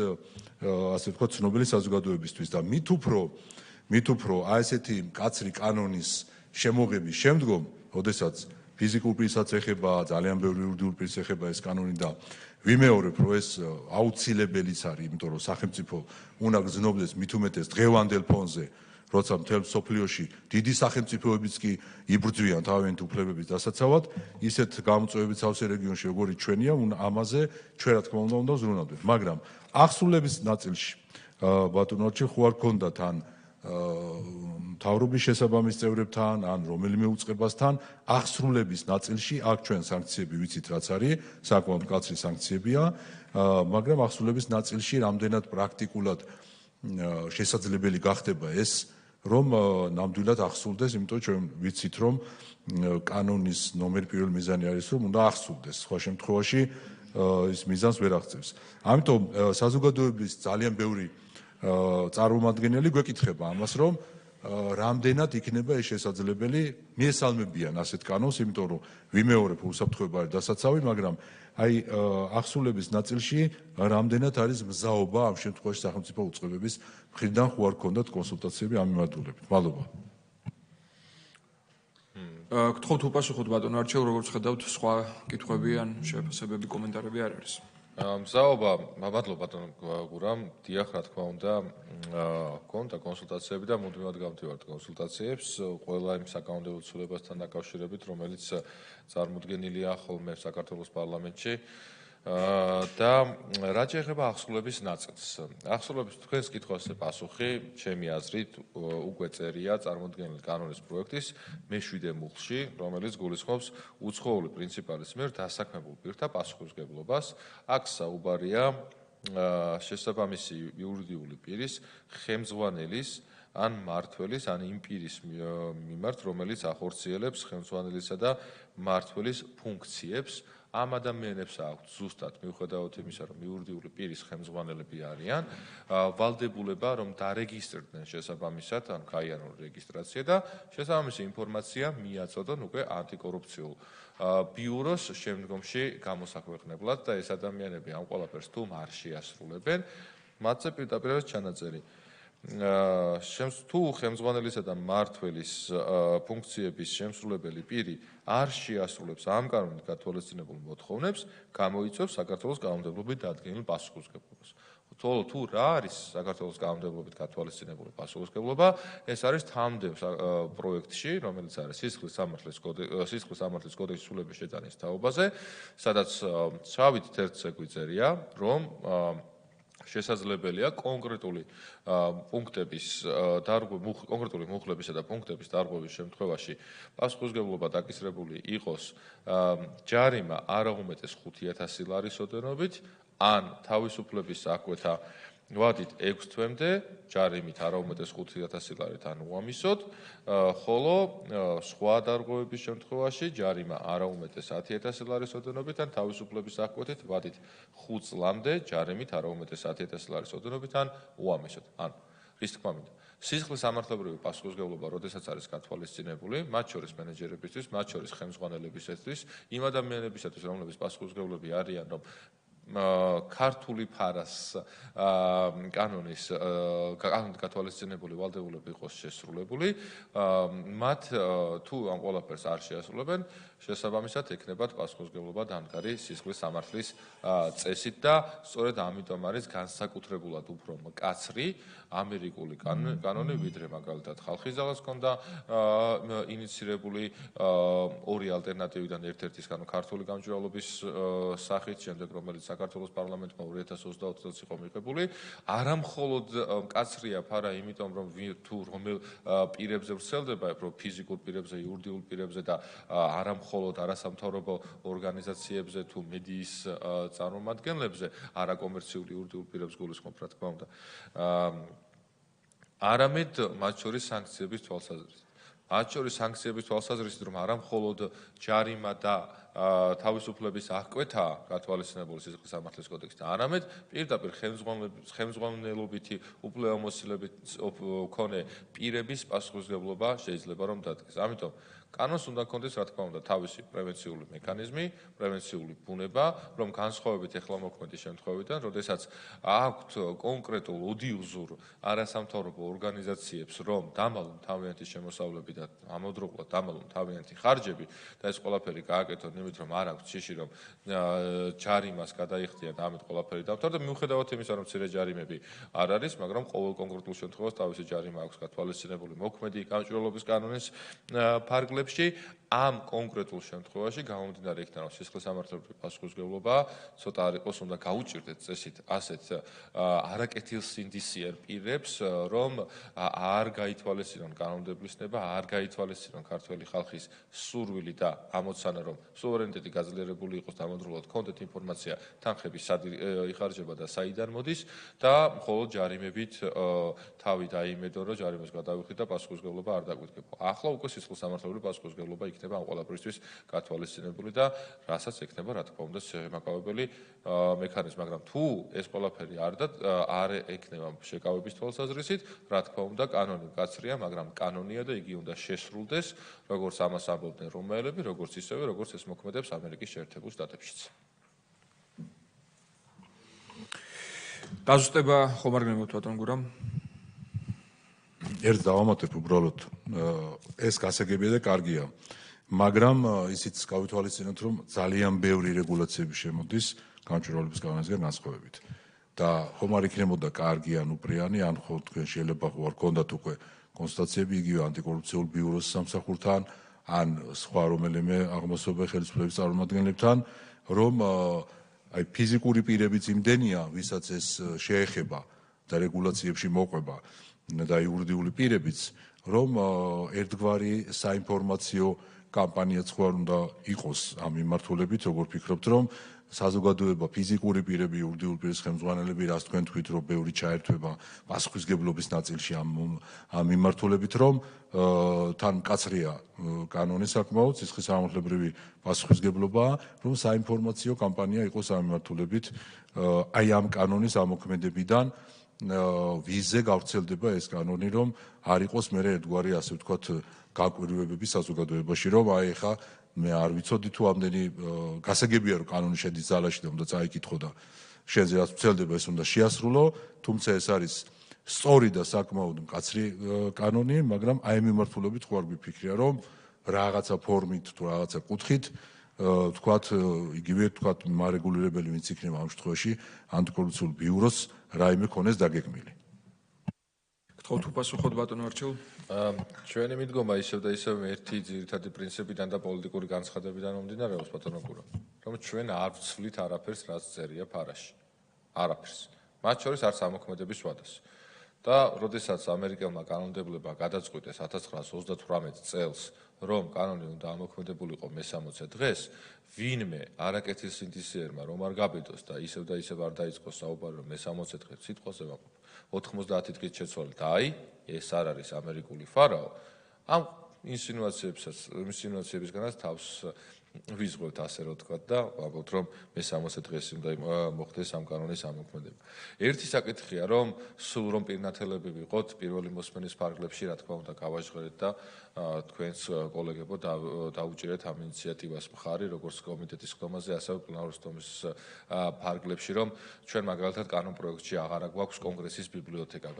ასე ვთქვათ, ცნობილი საზოგადოებისთვის და მით უფრო აი ესეთი მკაცრი კანონის შემოღების შემდგომ, ოდესაც ფიზიკურ პირსაც ეხება, ძალიან ბევრი იურიდიულ პირს ეხება ეს კანონი და ვიმეორებ, რომ ეს აუცილებელიც არის, იმიტომ რომ სახელმწიფო უნდა გრძნობდეს მით უმეტეს დღევანდელ ფონზე, როცა მთელ მსოფლიოში დიდი სახელმწიფოებიც კი იბრძვიან თავიანთი უფლებების დასაცავად, ისეთ გამოწვევებით სავსე რეგიონში, როგორიც ჩვენია, ამაზე ჩვენ რა თქმა უნდა ვზრუნავდეთ. მაგრამ აღსრულების ნაწილში ბატონო არჩილ ხო არ გქონდათ ან მთავრობის შესაბამის წევრებთან, ან რომელიმე უწყებასთან აღსრულების ნაწილში აქ ჩვენ სანქციები ვიცით რაც არის, საკმაოდ მკაცრი სანქციებია, მაგრამ აღსრულების ნაწილში რამდენად პრაქტიკულად შესაძლებელი გახდება ეს, რომ ნამდვილად ახსულდეს, იმიტომ ჩვენ ვიცით, რომ კანონის ნომერ პირველ მიზანი არის, რომ უნდა ახსულდეს. სხვა შემთხვევაში ის მიზანს ვერ აღწევს. ამიტომ საზოგადოების ძალიან ბევრი წარმომადგენელი გვეკითხება ამას, რომ რამდენად იქნება ეს შესაძლებელი. მიესალმებიან ასეთ კანონს, იმიტომ რომ ვიმეორებ უსაფრთხოება არის დასაცავი, მაგრამ აი ახსულების ნაწილში რამდენად არის მზაობა ამ შემთხვევაში სახელმწიფო უწყებების მხრიდან ხო არ ქონდათ კონსულტაციები ამ მიმართულებით. მადლობა. გთხოვთ უპასუხოთ ბატონო არჩევ, როგორც ხედავთ, სხვა კითხვები ან შეფასებები, კომენტარები არ არის. მზაობა, მადლობა ბატონო გურამ, დიახ, რა თქმა უნდა, გქონდა კონსულტაციები და მუდმივად გავდივართ კონსულტაციებს ყველა იმ საკანონმდებლო ცვლილებასთან დაკავშირებით, რომელიც წარმოდგენილია ხოლმე საქართველოს პარლამენტში. და რაც ეხება ახსულების ნაწილს. ახსულების თქვენს კითხვაზე პასუხი, ჩემი აზრით, უკვე წერია წარმოდგენილი კანონის პროექტის მე-7 მუხლში, რომელიც გულისხმობს უცხოური პრინციპალის მიერ დასაქმებულ პირთა პასუხისმგებლობას. აქ საუბარია შესაბამისი იურიდიული პირის, ხელმძღვანელის ან მმართველის, ან იმ პირის მიმართ, რომელიც ახორციელებს ხელმძღვანელისა და მმართველის ფუნქციებს. ამ ადამიანებს აქვთ ზუსტად მიუხედავად იმისა, რომ იურიდიული პირის ხელმძღვანელები არიან, ვალდებულება, რომ დარეგისტრდნენ შესაბამისად, ან გაიარონ რეგისტრაცია და შესაბამისი ინფორმაცია მიაწოდონ უკვე ანტიკორუფციულ ბიუროს შემდგომში გამოსაქვეყნებლად და ეს ადამიანები ამ ყველაფერს თუ არ შეასრულებენ, მათზე პირდაპირ არის ჩანაწერი. თუ ხელმძღვანელისა და მმართველის ფუნქციების შემსრულებელი პირი არ შეასრულებს ამ კანონით გათვალისწინებულ მოთხოვნებს, გამოიწვევს საქართველოს კანონმდებლობით დადგენილ პასუხისმგებლობას. თუ რა არის საქართველოს კანონმდებლობით გათვალისწინებული პასუხისმგებლობა, ეს არის თამდევ პროექტში, რომელიც არის სისხლის სამართლის კოდექსის სრულების შეტანის თაობაზე, სადაც შავით თერთზე გვიწერია, რომ შესაძლებელია კონკრეტული პუნქტების კონკრეტული მუხლებისა და პუნქტების დარღვევის შემთხვევაში პასუხისმგებლობა დაკისრებული იყოს ჯარიმა არაუმეტეს 5,000 ლარის ოდენობით ან თავისუფლების აკვეთა ვადით 6 თვემდე ჯარიმით არაუმეტეს 5,000 ლარით ან უამისოდ, ხოლო სხვა დარღვევების შემთხვევაში ჯარიმა არაუმეტეს 10,000 ლარის ოდენობით ან თავისუფლების აკვეთით ვადით 5 წლამდე ჯარიმით არაუმეტეს 10,000 ლარის ოდენობით ან უამისოდ. ანუ რის თქმა მინდა, სისხლის სამართლებრივი პასუხისმგებლობა, როდესაც არის გათვალისწინებული, მათ შორის მენეჯერებისთვის, მათ შორის ხელმძღვანელებისთვის, იმ ადამიანებისათვის, რომლებიც პასუხისმგებლები არიან, რომ ქართული ფარას კანონის გათვალისწინებული ვალდებულება იყოს შესრულებული, მათ თუ ამ ყველაფერს არ შეასრულებენ, შესაბამისად ექნებათ პასუხისმგებლობა დამდგარი სისხლის სამართლის წესით და სწორედ ამიტომ არის განსაკუთრებულად უფრო მკაცრი ამერიკული კანონი, ვიდრე მაგალითად ხალხის ძალას ჰქონდა ინიცირებული ორი ალტერნატივიდან ერთ-ერთის ქართული გამჭვირვალობის სახით, შემდეგ რომელიც საქართველოს პარლამენტმა 2020 წელს იყო მიღებული, არა მხოლოდ მკაცრია ფარა, იმიტომ რომ თუ რომელ პირებზე ვრცელდება, უფრო ფიზიკურ პირებზე, იურიდიულ პირებზე და არა მხოლოდ არასამთავრობო ორგანიზაციებზე თუ მედიის წარმომადგენლებზე, არაკომერციული იურიდიულ პირებს გულისხმობ, რა თქმა უნდა. არამედ მათ შორის სანქციების თვალსაზრისით. მათ შორის სანქციების თვალსაზრისით, რომ არა მხოლოდ ჯარიმა და თავისუფლების აღკვეთა გათვალისწინებული სისხლის სამართლის კოდექსში, არამედ პირდაპირ ხელმძღვანელობითი უფლებამოსილებით მქონე პირების პასუხისმგებლობა შეიძლება რომ დადგეს. ამიტომ კანონს უნდა ჰქონდეს, რა თქმა უნდა, თავისი პრევენციული მექანიზმი, პრევენციული ბუნება, რომ განსხვავებით ეხლა მოქმედი შემთხვევიდან, როდესაც აქვთ კონკრეტულ ოდიოზურ არასამთავრობო ორგანიზაციებს, რომ დამალონ თავიანთი შემოსავლები და ამავდროულად დამალონ თავიანთი ხარჯები და ეს ყველაფერი გააკეთონ იმით, რომ არ აქვთ შიში, რომ ჯარიმას გადაიხდიან და ამით ყველაფერი დავთვალოთ და მიუხედავად იმისა, რომ მცირე ჯარიმები არ არის, მაგრამ ყოველ კონკრეტულ შემთხვევაში თავისი ჯარიმა აქვს გათვალისწინებული მოქმედი გამჭვირვალობის კანონის ფარგლებში. ამ კონკრეტულ შემთხვევაში გამომდინარე იქიდან რომ სისხლისამართლებლური პასუხისმგებლობა ცოტა არ იყოს უნდა გაუჭირდეთ წესით ასეთ არაკეთილსინდისიერ პირებს რომ არ გაითვალისწინონ კანონმდებლობის ნება, არ გაითვალისწინონ ქართველი ხალხის სურვილი და ამოცანა რომ სუვერენიტეტი გაძლიერებული იყოს დამოუკიდებლად კონდეთ ინფორმაცია თანხები სად იხარჯება და საიდან მოდის და მხოლოდ ჯარიმებით თავი დაიმედო რომ ჯარიმას გადავიხდით და პასუხისმგებლობა არ დაგვიდგება. ახლა უკვე სისხლისამართლებლური პასუხისმგებლობა იქნება ამ ყველაფრისთვის გათვალისწინებული და რასაც ექნება რა თქმა უნდა შემაკავებელი მექანიზმი, მაგრამ თუ ეს ყველაფერი არ ექნება შეკავების თვალსაზრისით, რა თქმა უნდა კანონი მკაცრია, მაგრამ კანონია და იგი უნდა შესრულდეს, როგორც ამას ამბობდნენ რომაელები, როგორც ისევე, როგორც ეს მოქმედებს ამერიკის შეერთებულ შტატებშიც. დაზუსტება ხომ არ გნებავთ ბატონ გურამ? ერთ დავამატებ უბრალოდ ეს გასაგებია და კარგია, მაგრამ ისიც გავითვალისწინოთ, რომ ძალიან ბევრი რეგულაციები შემოდის გამჭვირვალების კანონისგან განსხვავებით. და ხომ არ იქნებოდა კარგი ან უპრიანი, ან ხო თქვენ შეიძლება ხო არ გქონდათ უკვე კონსტატაციები იგივე ანტიკორუფციულ ბიუროს სამსახურთან, ან სხვა რომელიმე აღმოსავლური ხელისუფლების წარმომადგენლებთან, რომ აი ფიზიკური პირებიც იმდენია, ვისაც ეს შეეხება და რეგულაციებში მოყვება და იურიდიული პირებიც, რომ ერთგვარი საინფორმაციო კამპანიაც ხო არ უნდა იყოს ამ მიმართულებით, როგორ ფიქრობთ, რომ საზოგადოება, ფიზიკური პირები, იურიდიული პირის ხელმძღვანელები, რას თქვენ თქვით, რომ ბევრი ჩაერთვება პასუხისმგებლობის ნაწილში ამ მიმართულებით, რომ თან მკაცრია კანონი საკმაოდ, სისხლისამართლებრივი პასუხისმგებლობაა, რომ საინფორმაციო კამპანია იყოს ამ მიმართულებით, აი ამ კანონის ამოქმედებიდან ვიზზე გავრცელდება ეს კანონი, რომ არ იყოს მერე ერთგვარი ასე ვთქვათ გაკვირვებები საზოგადოებაში, რომ აი ხა მე არ ვიცოდი თუ ამდენი გასაგებია რომ კანონი შედის ძალაში და უნდა წაიკითხო და შენზე რაც ვცელდება ეს უნდა შეასრულო, თუმცა ეს არის სწორი და საკმაოდ მკაცრი კანონი, მაგრამ აი მიმართულებით ხო არ გვიფიქრია რომ რაღაცა ფორმით თუ რაღაცა კუთხით თქვათ იგივე თქვათ მარეგულირებელი ვინც იქნება ამ შემთხვევაში ანტიკორუფციულ ბიუროს რაიმე ქონეს დაგეგმილი. გთხოვთ უპასუხოთ ბატონო არჩილ. ჩვენი მიდგომა ისევ და ისევ ერთი ძირითადი პრინციპიდან და პოლიტიკური განცხადებიდან მომდინარეობს ბატონო გურა, რომ ჩვენ არ ვცვლით არაფერს, რაც წერია ფარაში. არაფერს. მათ შორის არც ამოქმედების ვადას. და როდესაც ამერიკელმა კანონმდებლებმა გადაწყვიტეს 1938 წელს, რომ კანონი უნდა ამოქმედებულიყო მე-60 დღეს, ვინმე არაკეთილსინდისიერმა რომ არ გაბედოს და ისევ არ დაიწყოს საუბარი რომ მე-60 დღეს სიტყვაზე ვაყოფ 90 დღით შეცვალეთ, აი, ეს არ არის ამერიკული ფარაო, ამ ინსინუაციებისგანაც თავს ვიზღვევთ ასე რომ თქვა და ვამბობთ რომ მე-60 დღეს უნდა მოხდეს ამ კანონის ამოქმედება. ერთი საკითხია რომ სულ რომ პირნათელები ვიყოთ პირველი მოსმენის ფარგლებში, რა თქმა უნდა გავაჟღერეთ და თქვენს კოლეგებო დაუჭირეთ ამ ინიციატივას მხარი, როგორც კომიტეტის ხდომაზე, ასევე პლენარული ხდომის ფარგლებში, რომ ჩვენ მაგალითად კანონ პროექტში აღარა გვაქვს კონგრესის ბიბლიოთეკა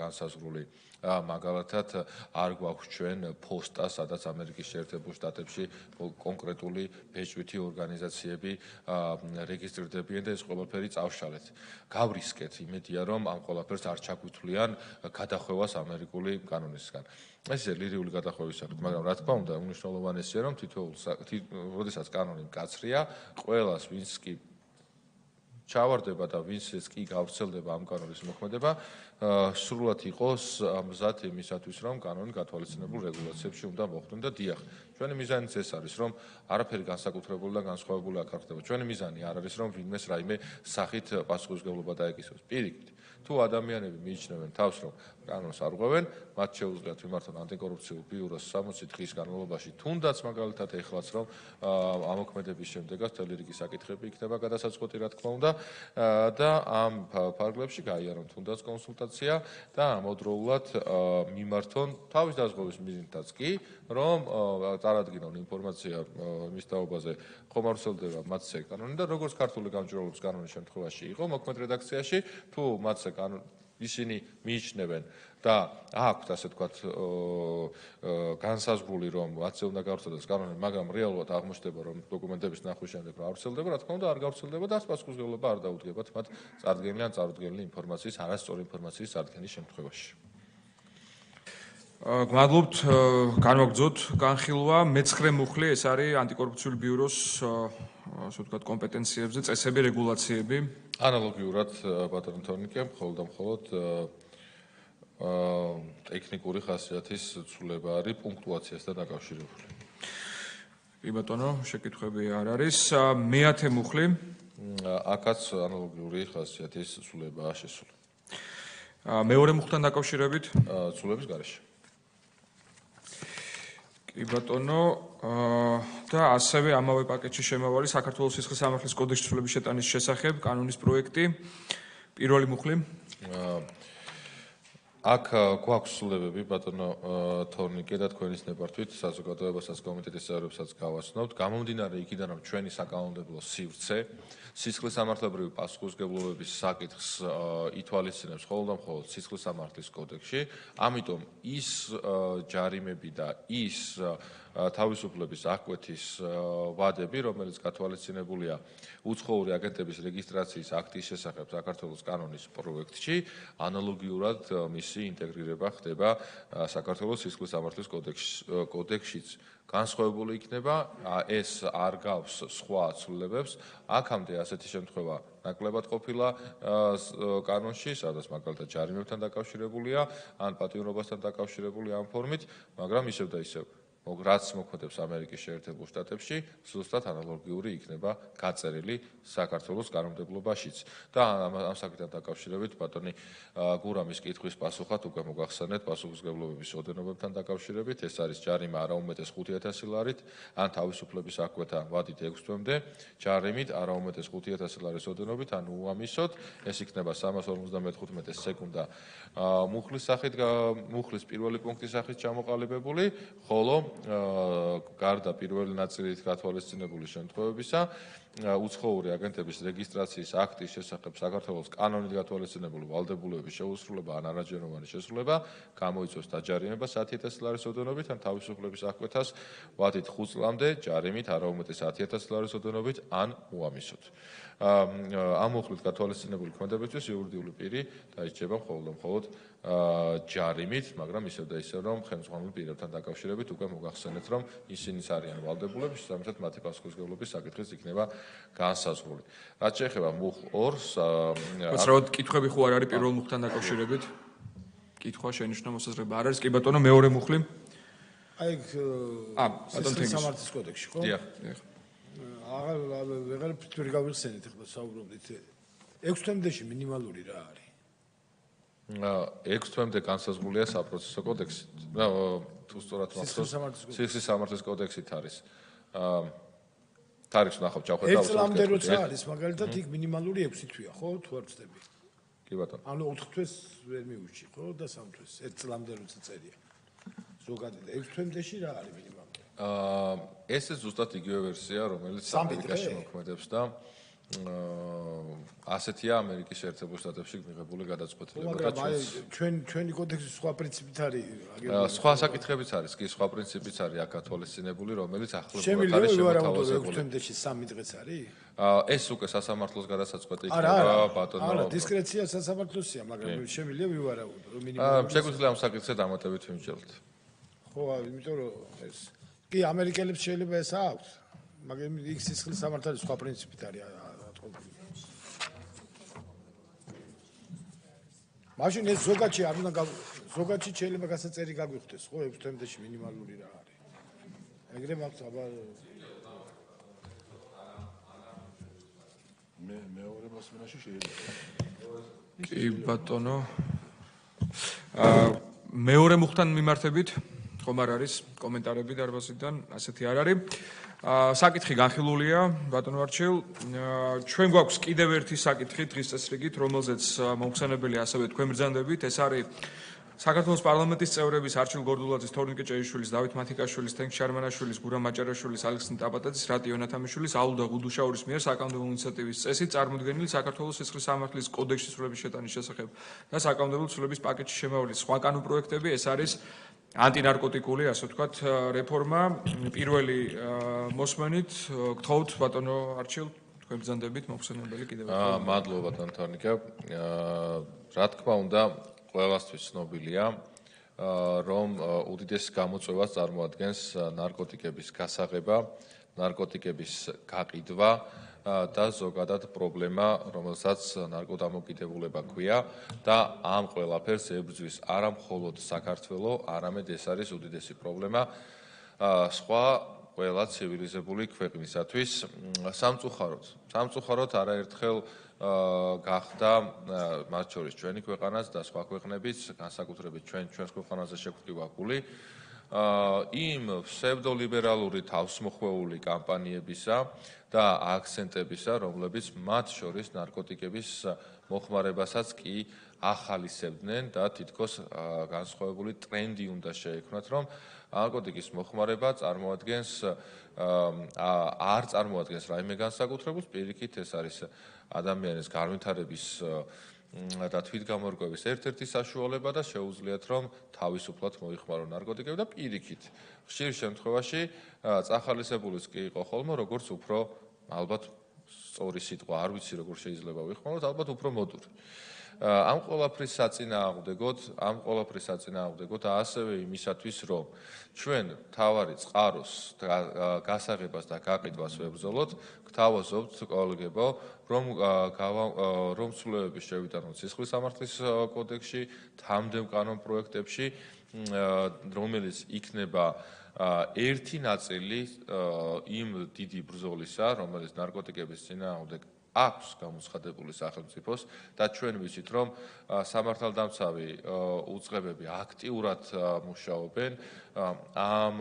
განსაზღვრული, მაგალითად არ გვაქვს ჩვენ ფოსტა, სადაც ამერიკის შეერთებულ შტატებში კონკრეტული ბეჭდვითი ორგანიზაციები რეგისტრირდებიან და ეს ყველაფერი წავშალეთ. გავრისკეთ იმედია, რომ ამ ყველაფერს არ ჩაგვითვლიან გადახვევას ამერიკული კანონისგან. ეს ლირიული გადახვევის საკითხი, მაგრამ რა თქმა უნდა, უმნიშვნელოვანესია, რომ როდესაც კანონი მკაცრია, ყველას ვინც კი ჩავარდება და ვინც კი გავრცელდება ამ კანონის მოქმედება, სრულად იყოს მზად იმისათვის, რომ კანონი გათვალისწინებულ რეგულაციებში უნდა მოხვდნენ და დიახ, ჩვენი მიზანიც ეს არის, რომ არაფერი განსაკუთრებული და განსხვავებული არ ხდება. ჩვენი მიზანი არ არის, რომ ვინმეს რაიმე სახით პასუხისმგებლობა დაეკისროს. პირიქით, თუ ადამიანები მიიჩნევენ თავს, რომ კანონს არ ღვევენ, მათ შეუძლიათ მიმართონ ანტიკორუფციულ ბიუროს 60 დღის განმავლობაში, თუნდაც მაგალითად ეხლაც რომ ამოქმედების შემდეგაც მთელი რიგი საკითხები იქნება გადასაწყვეტი, რა თქმა უნდა, და ამ ფარგლებში გაიარონ თუნდაც კონსულტაცია და ამავდროულად მიმართონ თავის დაზღვევის მიზნითაც კი, რომ წარადგინონ ინფორმაცია მის თაობაზე ხომ არ ვრცელდება მათზე კანონი და როგორც ქართული გამჭვირვალობის კანონის შემთხვევაში იყო მოქმედ რედაქციაში, თუ მათზე ისინი მიიჩნევენ და აქვთ ასე ვთქვათ განსაზღვრული რომ მათზე უნდა გავრცელდეს კანონი, მაგრამ რეალურად აღმოჩნდება რომ დოკუმენტების ნახვის შემდეგ რა ვრცელდება, რა თქმა უნდა არ გავრცელდება და პასუხისმგებლობა არ დაუდგებათ მათ წარდგენილი ან წარუდგენელი ინფორმაციის, არასწორი ინფორმაციის წარდგენის შემთხვევაში. გმადლობთ, განვაგრძოთ განხილვა. მე-9 მუხლი ეს არის ანტიკორუფციული ბიუროს ასე ვთქვათ კომპეტენციებზე, წესები, რეგულაციები. ანალოგიურად ბატონო თორნიკე, მხოლოდ და მხოლოდ ტექნიკური ხასიათის ცვლილება არის პუნქტუაციასთან დაკავშირებული. კი ბატონო, შეკითხვები არ არის. მე-10 მუხლი. აქაც ანალოგიური ხასიათის ცვლილებაა შესული. მეორე მუხლთან დაკავშირებით ცვლილების გარეშე. კი ბატონო, და ასევე ამავე პაკეტში შემავალი საქართველოს სისხლის სამართლის კოდექსის ცვლილების შეტანის შესახებ კანონის პროექტი. პირველი მუხლი. აქ გვაქვს ცვლილებები ბატონო თორნიკე და თქვენის ნებართვით საზოგადოებასაც კომიტეტის წევრებსაც გავაცნობთ. გამომდინარე იქიდან, რომ ჩვენი საკანონმდებლო სივრცე სისხლის სამართლებრივი პასუხისმგებლობების საკითხს ითვალისწინებს მხოლოდ და მხოლოდ სისხლის სამართლის კოდექსში, ამიტომ ის ჯარიმები და ის თავისუფლების აღკვეთის ვადები, რომელიც გათვალისწინებულია უცხოური აგენტების რეგისტრაციის აქტის შესახებ საქართველოს კანონის პროექტში, ანალოგიურად მისი ინტეგრირება ხდება საქართველოს სისხლის სამართლის კოდექსშიც. განსხვავებული იქნება, ეს არ გავს სხვა ცვლილებებს. აქამდე ასეთი შემთხვევა ნაკლებად ყოფილა კანონში, სადაც მაგალითად ჯარიმებთან დაკავშირებულია, ან პატიმრობასთან დაკავშირებული ამ ფორმით, მაგრამ ისევ და ისევ რაც მოქმედებს ამერიკის შეერთებულ შტატებში, ზუსტად ანალოგიური იქნება გაწერილი საქართველოს კანონმდებლობაშიც. და ამ საკითხთან დაკავშირებით ბატონი გურამის კითხვის პასუხად უკვე მოგახსენეთ პასუხისმგებლობების ოდენობებთან დაკავშირებით, ეს არის ჯარიმა არაუმეტეს 5,000 ლარით, ან თავისუფლების აღკვეთა ვადით 6 თვემდე, ჯარიმით არაუმეტეს 5,000 ლარის ოდენობით, ან უამისოდ, ეს იქნება 355 სეკუნდა მუხლის სახით, მუხლის პირველი პუნქტის სახით ჩამოყალიბებული, ხოლო გარდა პირველი ნაწილით გათვალისწინებული შემთხვევებისა, უცხოური აგენტების რეგისტრაციის აქტის შესახებ საქართველოს კანონით გათვალისწინებული ვალდებულების შეუსრულება ან არაჯეროვანი შესრულება გამოიწვევს დაჯარიმება 10,000 ლარის ოდენობით ან თავისუფლების აღკვეთას ვადით 5 წლამდე ჯარიმით არაუმეტეს 10,000 ლარის ოდენობით ან უამისოდ. ამ უხლით გათვალისწინებული ქმედებისთვის იურიდიული პირი დაიჭრება მხოლოდ და მხოლოდ ჯარიმით, მაგრამ ისევ და ისევ რომ ხელმძღვანელ პირებთან დაკავშირებით უკვე მოგახსენეთ, რომ ისინიც არიან ვალდებულები, შესაბამისად მათი პასუხისმგებლობის საკითხიც იქნება განსაზღვრული. რაც შეეხება მუხ 2-ს, უცრავად კითხვები ხო არ არის პირველ მუხთან დაკავშირებით? კითხვა შენიშნა მოსაზრება არ არის. კი ბატონო, მეორე მუხლი. აი, ბატონ თენგიზ. სამართლის კოდექსში, ხო? დიახ. აღარ ვერ გავიხსენეთ ახლა საუბრობდით. 6 თვემდეში მინიმალური რა არის? 6 თვემდე განსაზღვრულია საპროცესო კოდექსით. თუ სწორად მახსოვს, სისხლის სამართლის კოდექსით არის. თარიღს ნახავ ჩავხედავ. 1 წლამდე როცა არის, მაგალითად იქ მინიმალური 6 თვეა, ხო? თუ არ ვწდები. კი ბატონო. ანუ 4 თვეს ვერ მიუჩი, ხო? და 3 თვეს 1 წლამდე როცა წერია. ზოგადად 6 თვემდეში რა არის მინიმალური? ეს ზუსტად იგივე ვერსია, რომელიც ამერიკაში მოქმედებს და ასეთია ამერიკის შეერთებულ შტატებში მიღებული გადაწყვეტილება და ჩვენი კოდექსის სხვა პრინციპით არის სხვა საკითხებიც არის, კი სხვა პრინციპიც არის აქ გათვალისწინებული, რომელიც ახლობლად არის შემოთავაზებული. 6 თვემდეში 3 დღეც არის? ეს უკვე სასამართლოს გადასაწყვეტი იქნება ბატონო. არა, დისკრეცია სასამართლოსია, მაგრამ შემიძლია ვივარაუდო, რომ მინიმუმ შეგვიძლია ამ საკითხზე დამატებით ვიმსჯელოთ. ხო, იმიტომ რომ ეს კი ამერიკელებს შეიძლება ეს აქვს, მაგრამ იქ სისხლის სამართალი სხვა პრინციპით არის. მაშინ ეს ზოგადში არ უნდა ზოგადში შეიძლება გასაწერი გაგვიხდეს, ხო, 6 თვემდეში მინიმალური რა არის. ეგრე მაქვს აბა მეორე მოსმენაში შეიძლება. კი ბატონო. მეორე მუხთან მიმართებით ხომ არ არის კომენტარები დარბაზიდან, ასეთი არ არის. საკითხი განხილულია, ბატონო არჩილ. ჩვენ გვაქვს კიდევ ერთი საკითხი დღის წესრიგით, რომელზეც მომხსენებელი ასევე თქვენ ბრძანდებით, ეს არის საქართველოს პარლამენტის წევრების არჩილ გორდულაძის, თორნიკე ჭეიშვილის, დავით მათიკაშვილის, თენგ შარმანაშვილის, გურამ მაჭარაშვილის, ალექსანდრე ტაპატაძის, რატი იონათამიშვილის, აულდა გუდუშაურის მიერ საკანონმდებლო ინიციატივის წესით წარმოდგენილი საქართველოს სისხლის სამართლის კოდექსის ცვლილების შეტანის შესახებ და საკანონმდებლო ცვლილების პაკეტში შემავალი სხვა კანონპროექტები, ეს არის ანტინარკოტიკული, ასე ვთქვათ, რეფორმა. პირველი მოსმენით გთხოვთ ბატონო არჩილ, თქვენ ბრძანდებით მოხსენებელი კიდევ ერთხელ. მადლობა ბატონო თორნიკე. რა თქმა უნდა, ყველასთვის ცნობილია რომ უდიდეს გამოწვევას წარმოადგენს ნარკოტიკების გასაღება, ნარკოტიკების გაყიდვა და ზოგადად პრობლემა, რომელსაც ნარკოდამოკიდებულება ქვია და ამ ყველაფერს ებრძვის არა მხოლოდ საქართველო, არამედ ეს არის უდიდესი პრობლემა სხვა ყველა ცივილიზებული ქვეყნისათვის. სამწუხაროდ არაერთხელ გახდა მათ შორის ჩვენი ქვეყანაც და სხვა ქვეყნებიც, განსაკუთრებით ჩვენს ქვეყანაზე შეგვტივაგული იმ ფსევდოლიბერალური თავსმოხვეული კამპანიებისა და აქცენტებისა, რომლებიც მათ შორის ნარკოტიკების მოხმარებასაც კი ახალისებდნენ და თითქოს განსხვავებული ტრენდი უნდა შეექმნათ, რომ ნარკოტიკის მოხმარება არ წარმოადგენს რაიმე განსაკუთრებულს, პირიქით ეს არის ადამიანის განვითარების და თვითგამორკვევის ერთ-ერთი საშუალება და შეუძლიათ რომ თავისუფლად მოიხმარონ ნარკოტიკები და პირიქით ხშირ შემთხვევაში წახალისებულიც კი იყო ხოლმე როგორც უფრო ალბათ სწორი სიტყვა არ ვიცი როგორ შეიძლება ვიხმაროთ ალბათ უფრო მოდური ამ ყველაფრის საწინააღმდეგოდ ასევე იმისათვის რომ ჩვენ თავარი წყაროს გასაღებას და გაყიდვას ვებრძოლოთ გთავაზობთ კოლეგებო რომ ცვლილებები შევიტანოთ სისხლის სამართლის კოდექსში თანმდევ კანონპროექტებში რომელიც იქნება ერთი ნაწილი იმ დიდი ბრძოლისა რომელიც ნარკოტიკების წინააღმდეგ აქვს გამოცხადებული სახელმწიფოს და ჩვენ ვიცით რომ სამართალდამცავი უწყებები აქტიურად მუშაობენ ამ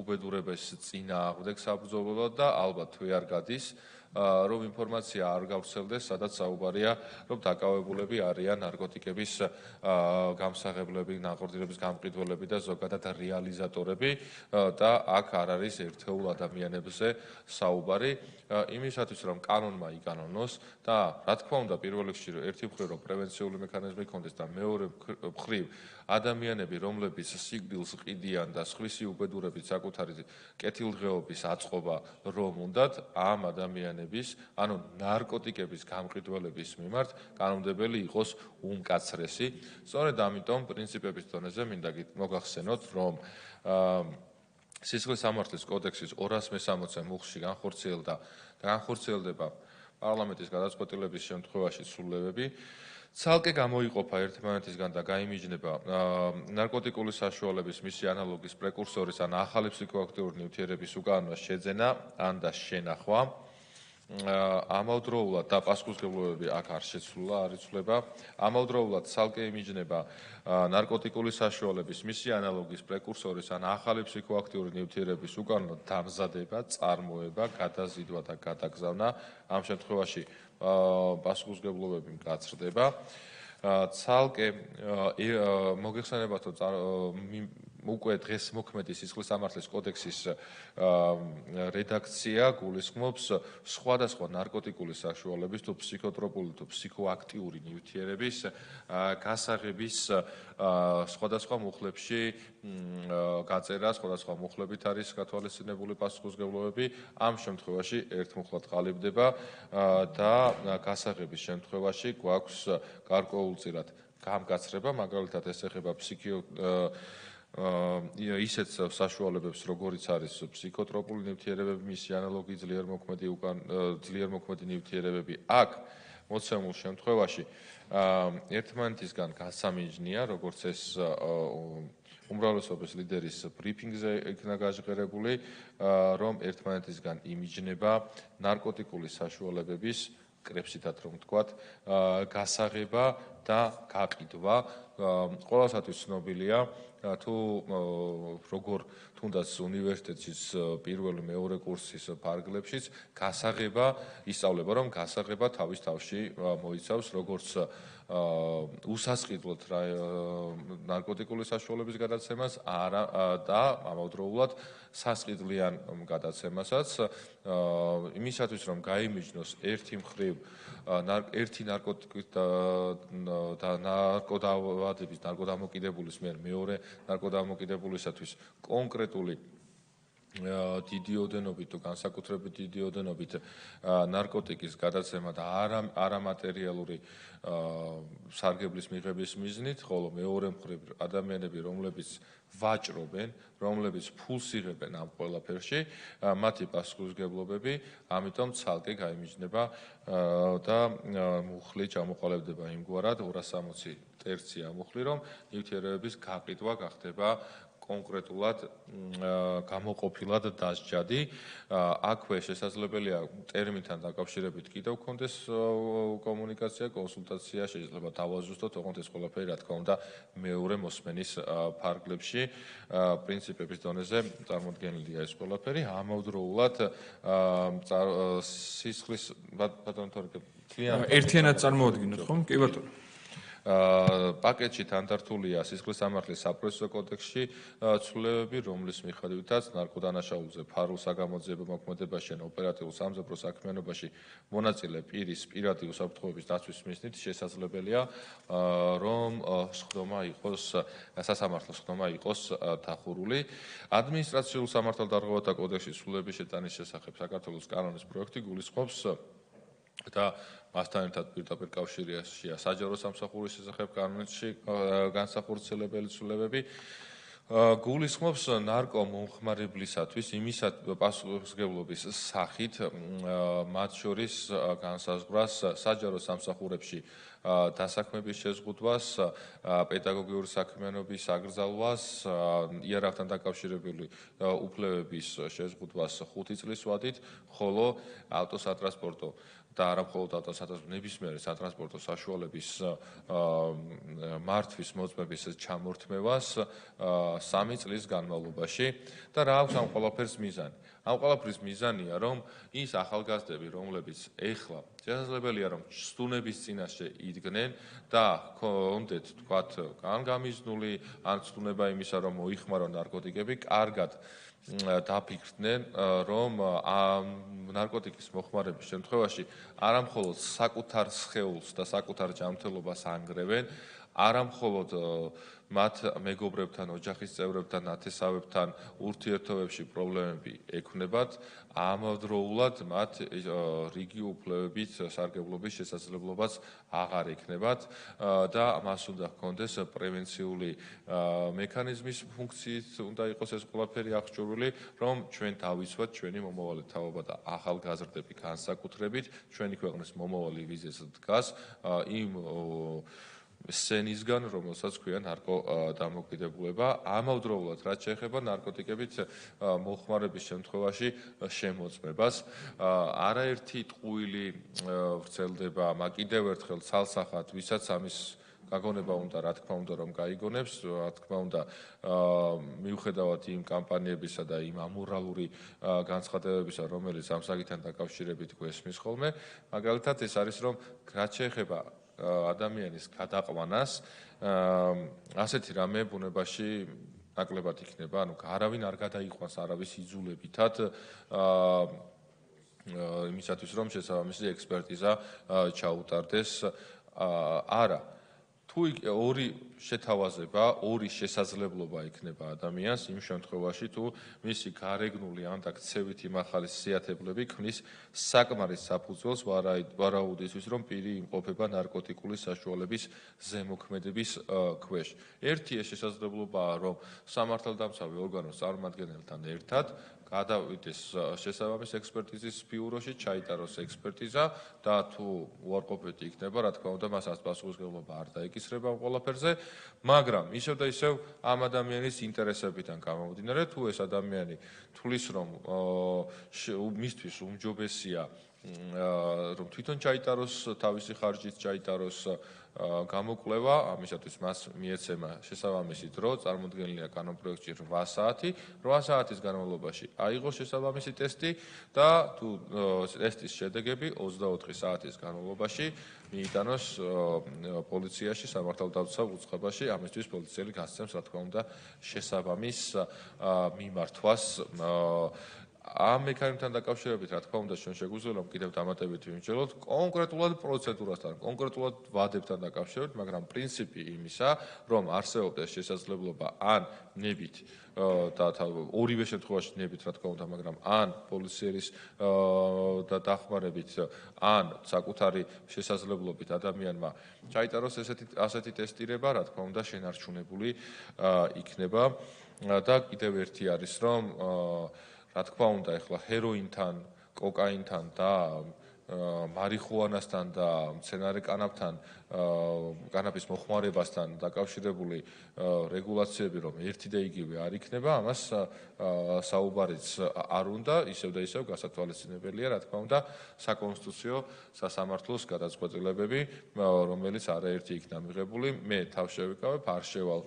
უბედურების წინააღმდეგ საბრძოლველად და ალბათ თუ არ გადის რომ ინფორმაცია არ გავრცელდეს, სადაც საუბარია, რომ დაკავებულები არიან ნარკოტიკების გამსაღებლები, ნარკოტიკების გამყიდველები და ზოგადად რეალიზატორები და აქ არ არის ერთეულ ადამიანებზე საუბარი, იმისათვის რომ კანონმა იკანონოს და რა თქმა უნდა პირველ რიგში ერთი მხრივ რომ პრევენციული მექანიზმი იქონდეს და მეორე მხრივ ადამიანები, რომლებიც სიკვდილს ყიდიან და სხვისი უბედურებით საკუთარი კეთილდღეობის აწყობა რომ უნდათ ამ ადამიანების, ანუ ნარკოტიკების გამყიდველების მიმართ კანონმდებელი იყოს უმკაცრესი. სწორედ ამიტომ პრინციპების დონეზე მინდა მოგახსენოთ, რომ სისხლის სამართლის კოდექსის 260 მუხლში განხორციელდება პარლამენტის გადაწყვეტილების შემთხვევაში ცვლილებები ცალკე გამოიყოფა ერთმანეთისგან და გაიმიჯნება ნარკოტიკული საშუალების მისი ანალოგის პრეკურსორის ან ახალი ფსიქოაქტიური ნივთიერების უკანონო შეძენა ან და შენახვა ამავდროულად და პასუხისმგებლობები აქ არ შეცვლა, არ იცვლება. ამავდროულად ცალკე იმიჯნება ნარკოტიკული საშუალების მისი ანალოგის პრეკურსორის ან ახალი ფსიქოაქტიური ნივთიერების უკანონო დამზადება, წარმოება, გადაზიდვა და გადაგზავნა. ამ შემთხვევაში პასუხისმგებლობები მკაცრდება. ცალკე მოგეხსენებათ უკვე დღეს მოქმედი სისხლის სამართლის კოდექსის რედაქცია გულისხმობს სხვადასხვა ნარკოტიკული საშუალების თუ ფსიქოტროპული თუ ფსიქოაქტიური ნივთიერების გასაღების სხვადასხვა მუხლებში გაწერა, სხვადასხვა მუხლებით არის გათვალისწინებული პასუხისმგებლობები. ამ შემთხვევაში ერთ მუხლად ყალიბდება და გასაღების შემთხვევაში გვაქვს გარკვეულწილად გამკაცრება, მაგალითად ეს ეხება ისეთ საშუალებებს, როგორიც არის ფსიქოტროპული ნივთიერებები, მისი ანალოგი ძლიერ მოქმედი ნივთიერებები. აქ მოცემულ შემთხვევაში ერთმანეთისგან გასამიჯნია, როგორც ეს უმრავლესობის ლიდერის ბრიფინგზე იქნა გაჟღერებული, რომ ერთმანეთისგან იმიჯნება ნარკოტიკული საშუალებების კრებსითად რომ ვთქვათ, გასაღება და გაყიდვა. ყველასათვის ცნობილია თუ როგორ თუნდაც უნივერსიტეტის პირველი მეორე კურსის ფარგლებშიც გასაღება ისწავლება რომ გასაღება თავის თავში მოიცავს როგორც უსასყიდლოდ ნარკოტიკული საშუალების გადაცემას და ამავდროულად სასყიდლიან გადაცემასაც იმისათვის რომ გაიმიჯნოს ერთი მხრივ ერთი ნარკოტიკის და ნარკოდამოკიდებულის მიერ მეორე ნარკოდამოკიდებულისათვის კონკრეტული დიდი ოდენობით თუ განსაკუთრებით დიდი ოდენობით ნარკოტიკის გადაცემა და არამატერიალური სარგებლის მიღების მიზნით, ხოლო მეორე მხრივ ადამიანები, რომლებიც ვაჭრობენ, რომლებიც ფულს იღებენ ამ ყველაფერში, მათი პასუხისმგებლობები, ამიტომ ცალკე გაიმიჯნება და მუხლი ჩამოყალიბდება იმგვარად 260 ტერცი ამუხლი, რომ ნივთიერებების გაყიდვა გახდება კონკრეტულად გამოყოფილად დასჯადი. აქვე შესაძლებელია ტერმინთან დაკავშირებით კიდევ გქონდეს კომუნიკაცია, კონსულტაცია, შეიძლება დავაზუსტოთ, ოღონდ ეს ყველაფერი რა თქმა უნდა მეორე მოსმენის ფარგლებში, პრინციპების დონეზე წარმოდგენილია ეს ყველაფერი. ამავდროულად სისხლის ერთიანად წარმოადგინოთ, ხომ? კი ბატონო. პაკეტში თანდართულია სისხლის სამართლის საპროცესო კოდექსში ცვლილებები, რომლის მიხედვითაც ნარკოდანაშაულზე ფარულ საგამოძიებო მოქმედებაში ან ოპერატიულ სამძებრო საქმიანობაში მონაწილე პირის პირადი უსაფრთხოების დაცვის მიზნით შესაძლებელია რომ სასამართლო სხდომა იყოს დახურული. ადმინისტრაციულ სამართალდარღვევათა კოდექსში ცვლილებების შეტანის შესახებ საქართველოს კანონის პროექტი გულისხმობს და მასთან ერთად პირდაპირ კავშირშია საჯარო სამსახურის შესახებ კანონში განსახორციელებელი ცვლილებები. გულისხმობს ნარკომომხმარებლისათვის იმის პასუხისმგებლობის სახით მათ შორის განსაზღვრას საჯარო სამსახურებში დასაქმების შეზღუდვას, პედაგოგიური საქმიანობის აკრძალვას, იარაღთან დაკავშირებული უფლებების შეზღუდვას 5 წლის ვადით, ხოლო ავტოსატრანსპორტო და არა მხოლოდ ავტოსატრანსპორტო ნებისმიერი სატრანსპორტო საშუალების მართვის მოწმების ჩამორთმევას 3 წლის განმავლობაში და რა აქვს ამ ყველაფერს მიზანი? ამ ყველაფრის მიზანია, რომ ის ახალგაზრდები, რომლებიც ეხლა შესაძლებელია რომ სტუნების წინაშე იდგნენ და ჰქონდეთ თქვათ ან გამიზნული, ან სტუნება იმისა, რომ მოიხმარონ ნარკოტიკები, კარგად დაფიქრდნენ, რომ ნარკოტიკის მოხმარების შემთხვევაში არა მხოლოდ საკუთარ სხეულს და საკუთარ ჯანმრთელობას ანგრევენ, არა მხოლოდ მათ მეგობრებთან, ოჯახის წევრებთან, ნათესავებთან ურთიერთობებში პრობლემები ექნებათ, ამავდროულად მათ რიგი უფლებებით სარგებლობის შესაძლებლობაც აღარ ექნებათ და მას უნდა ჰქონდეს პრევენციული მექანიზმის ფუნქციით უნდა იყოს ეს ყველაფერი აღჭურვილი, რომ ჩვენ დავიცვათ ჩვენი მომავალი თაობა და ახალგაზრდები განსაკუთრებით ჩვენი ქვეყნის მომავალი ვიზეს დგას იმ სცენისგან, რომელსაც ქვია ნარკოდამოკიდებულება, ამავდროულად რაც შეეხება ნარკოტიკებით მოხმარების შემთხვევაში შემოწმებას, არაერთი ტყუილი ვრცელდება, კიდევ ერთხელ ცალსახად, ვისაც ამის გაგონება უნდა, რა თქმა უნდა, რომ გაიგონებს, რა თქმა უნდა, მიუხედავად იმ კამპანიებისა და იმ ამორალური განცხადებებისა, რომელიც ამ საკითხთან დაკავშირებით გვესმის ხოლმე, მაგალითად ეს არის, რომ რაც შეეხება ადამიანის გადაყვანას, ასეთი რამე ბუნებაში ნაკლებად იქნება, ანუ არავინ არ გადაიყვანს არავის იძულებითად იმისათვის, რომ შესაბამისი ექსპერტიზა ჩაუტარდეს. არა, თუ ორი შეთავაზება, ორი შესაძლებლობა იქნება ადამიანს იმ შემთხვევაში, თუ მისი გარეგნული ან და ქცევითი მახასიათებლები ქმნის საკმარის საფუძველს ვარაუდისთვის, რომ პირი იმყოფება ნარკოტიკული საშუალების ზემოქმედების ქვეშ. ერთი ეს შესაძლებლობაა, რომ სამართალდამცავი ორგანოს წარმომადგენელთან ერთად გადავიდეს შესაბამის ექსპერტიზის ბიუროში, ჩაიტაროს ექსპერტიზა და თუ უარყოფითი იქნება, რა თქმა უნდა, მასაც პასუხისმგებლობა არ დაეკისრება ყველაფერზე, მაგრამ ისევ და ისევ ამ ადამიანის ინტერესებიდან გამომდინარე, თუ ეს ადამიანი თulis რომ მისთვის უმჯობესია რომ თვითონ ჩაიტაროს, თავისი ხარჯით ჩაიტაროს გამოკვლევა, ამისათვის მას მიეცემა შესაბამისი დრო, წარმოდგენილია კანონპროექტში 8 საათი, 8 საათის განმავლობაში აიღოს შესაბამისი ტესტი და თუ ტესტის შედეგები 24 საათის განმავლობაში მიიტანოს პოლიციაში, სამართალდამცავ უწყებაში, ამისთვის პოლიციელი გასცემს, რა თქმა უნდა, შესაბამის მიმართვას ამ მექანიზმთან დაკავშირებით, რა თქმა უნდა, ჩვენ შეგვიძლია რომ კიდევ დამატებით ვიმსჯელოთ კონკრეტულად პროცედურასთან, კონკრეტულად ვადებთან დაკავშირებით, მაგრამ პრინციპი იმისა, რომ არსებობს შესაძლებლობა ან ნებით და ორივე შემთხვევაში ნებით, რა თქმა უნდა, მაგრამ ან პოლიციის და დახმარებით, ან საკუთარი შესაძლებლობით ადამიანმა ჩაიტაროს ასეთი ტესტირება, რა თქმა უნდა, შენარჩუნებული იქნება და კიდევ ერთი არის, რომ რა თქმა უნდა, ეხლა ჰეროინთან, კოკაინთან და მარიხუანასთან და მცენარე კანაფთან, კანაფის მოხმარებასთან დაკავშირებული რეგულაციები რომ ერთი და იგივე არ იქნება, ამას საუბარიც არ უნდა, ისევ და ისევ გასათვალისწინებელია, რა თქმა უნდა, საკონსტიტუციო სასამართლოს გადაწყვეტილებები, რომელიც არაერთი იქნა მიღებული, მე თავს შევიკავებ, არ შევალ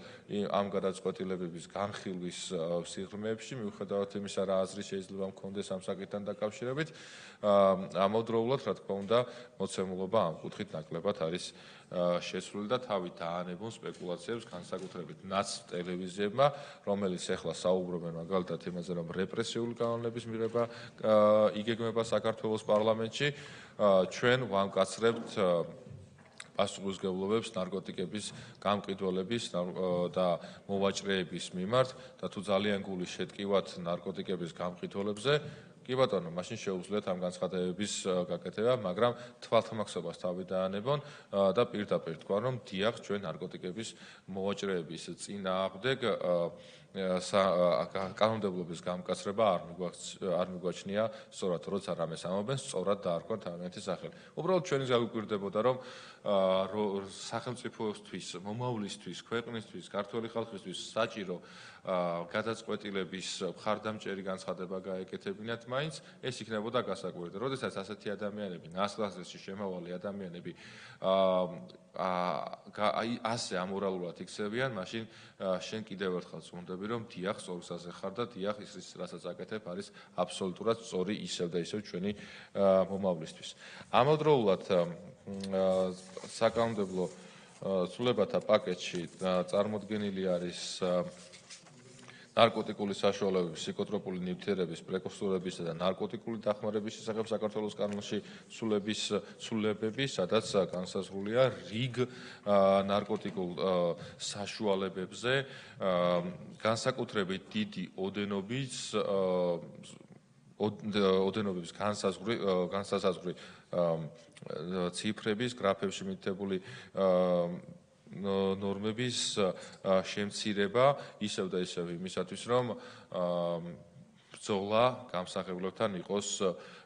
ამ გადაწყვეტილებების განხილვის სიღრმეებში, მიუხედავად იმისა, რა აზრი შეიძლება მქონდეს ამ საკითხთან დაკავშირებით, ამავდროულად, რა თქმა უნდა, მოცემულობა ამ კუთხით ნაკლებად არის შესრულდა და თავი დაანებონ სპეკულაციებს განსაკუთრებით ნაც ტელევიზიებმა, რომელიც ახლა საუბრობენ მაგალითად იმაზე, რომ რეპრესიული კანონების მიღება იგეგმება საქართველოს პარლამენტში, ჩვენ ვამკაცრებთ პასუხისმგებლობებს ნარკოტიკების გამყიდველების და მოვაჭრეების მიმართ და თუ ძალიან გული შეტკივათ ნარკოტიკების გამყიდველებზე კი ბატონო, მაშინ შეუძლიათ ამ განცხადებების გაკეთება, მაგრამ თვალთმახსობას თავი დაანებონ და პირდაპირ თქვა, რომ დიახ, ჩვენ ნარკოტიკების მოვაჭრეების წინააღმდეგ კანონმდებლობის გამკაცრება არ მიგვაჩნია, სწორად როცა რამეს ამობენ, სწორად დაარქვათ ადამიანის სახელი. უბრალოდ ჩვენი გაგვიკვირდებოდა, რომ სახელმწიფოსთვის, მომავლისთვის, ქვეყნისთვის, ქართველი ხალხისთვის საჭირო გადაწყვეტილების მხარდამჭერი განცხადება გაეკეთებინათ მაინც, ეს იქნებოდა გასაკვირდი. როდესაც ასეთი ადამიანები, ნასყიდში შემავალი ადამიანები ასე ამორალურად იქცევიან, მაშინ შენ კიდევ ერთხელ წუნდები, რომ დიახ, სწორგზაზე ხარ და დიახ, ის რასაც აკეთებ არის აბსოლუტურად სწორი ისევ და ისევ ჩვენი მომავლისთვის. ამავდროულად საკანონმდებლო ცვლილებათა პაკეტში წარმოდგენილი არის ნარკოტიკული საშუალებების, ფსიქოტროპული ნივთიერების, პრეკურსორებისა და ნარკოტიკული დახმარების შესახებ საქართველოს კანონში ცვლილებები, სადაც განსაზღვრულია რიგ ნარკოტიკულ საშუალებებზე, განსაკუთრებით დიდი ოდენობის განსაზღვრი ციფრების, გრაფებში მითითებული ნორმების შემცირება ისევ და ისევ იმისათვის, რომ ბრძოლა გამსახურებლებთან იყოს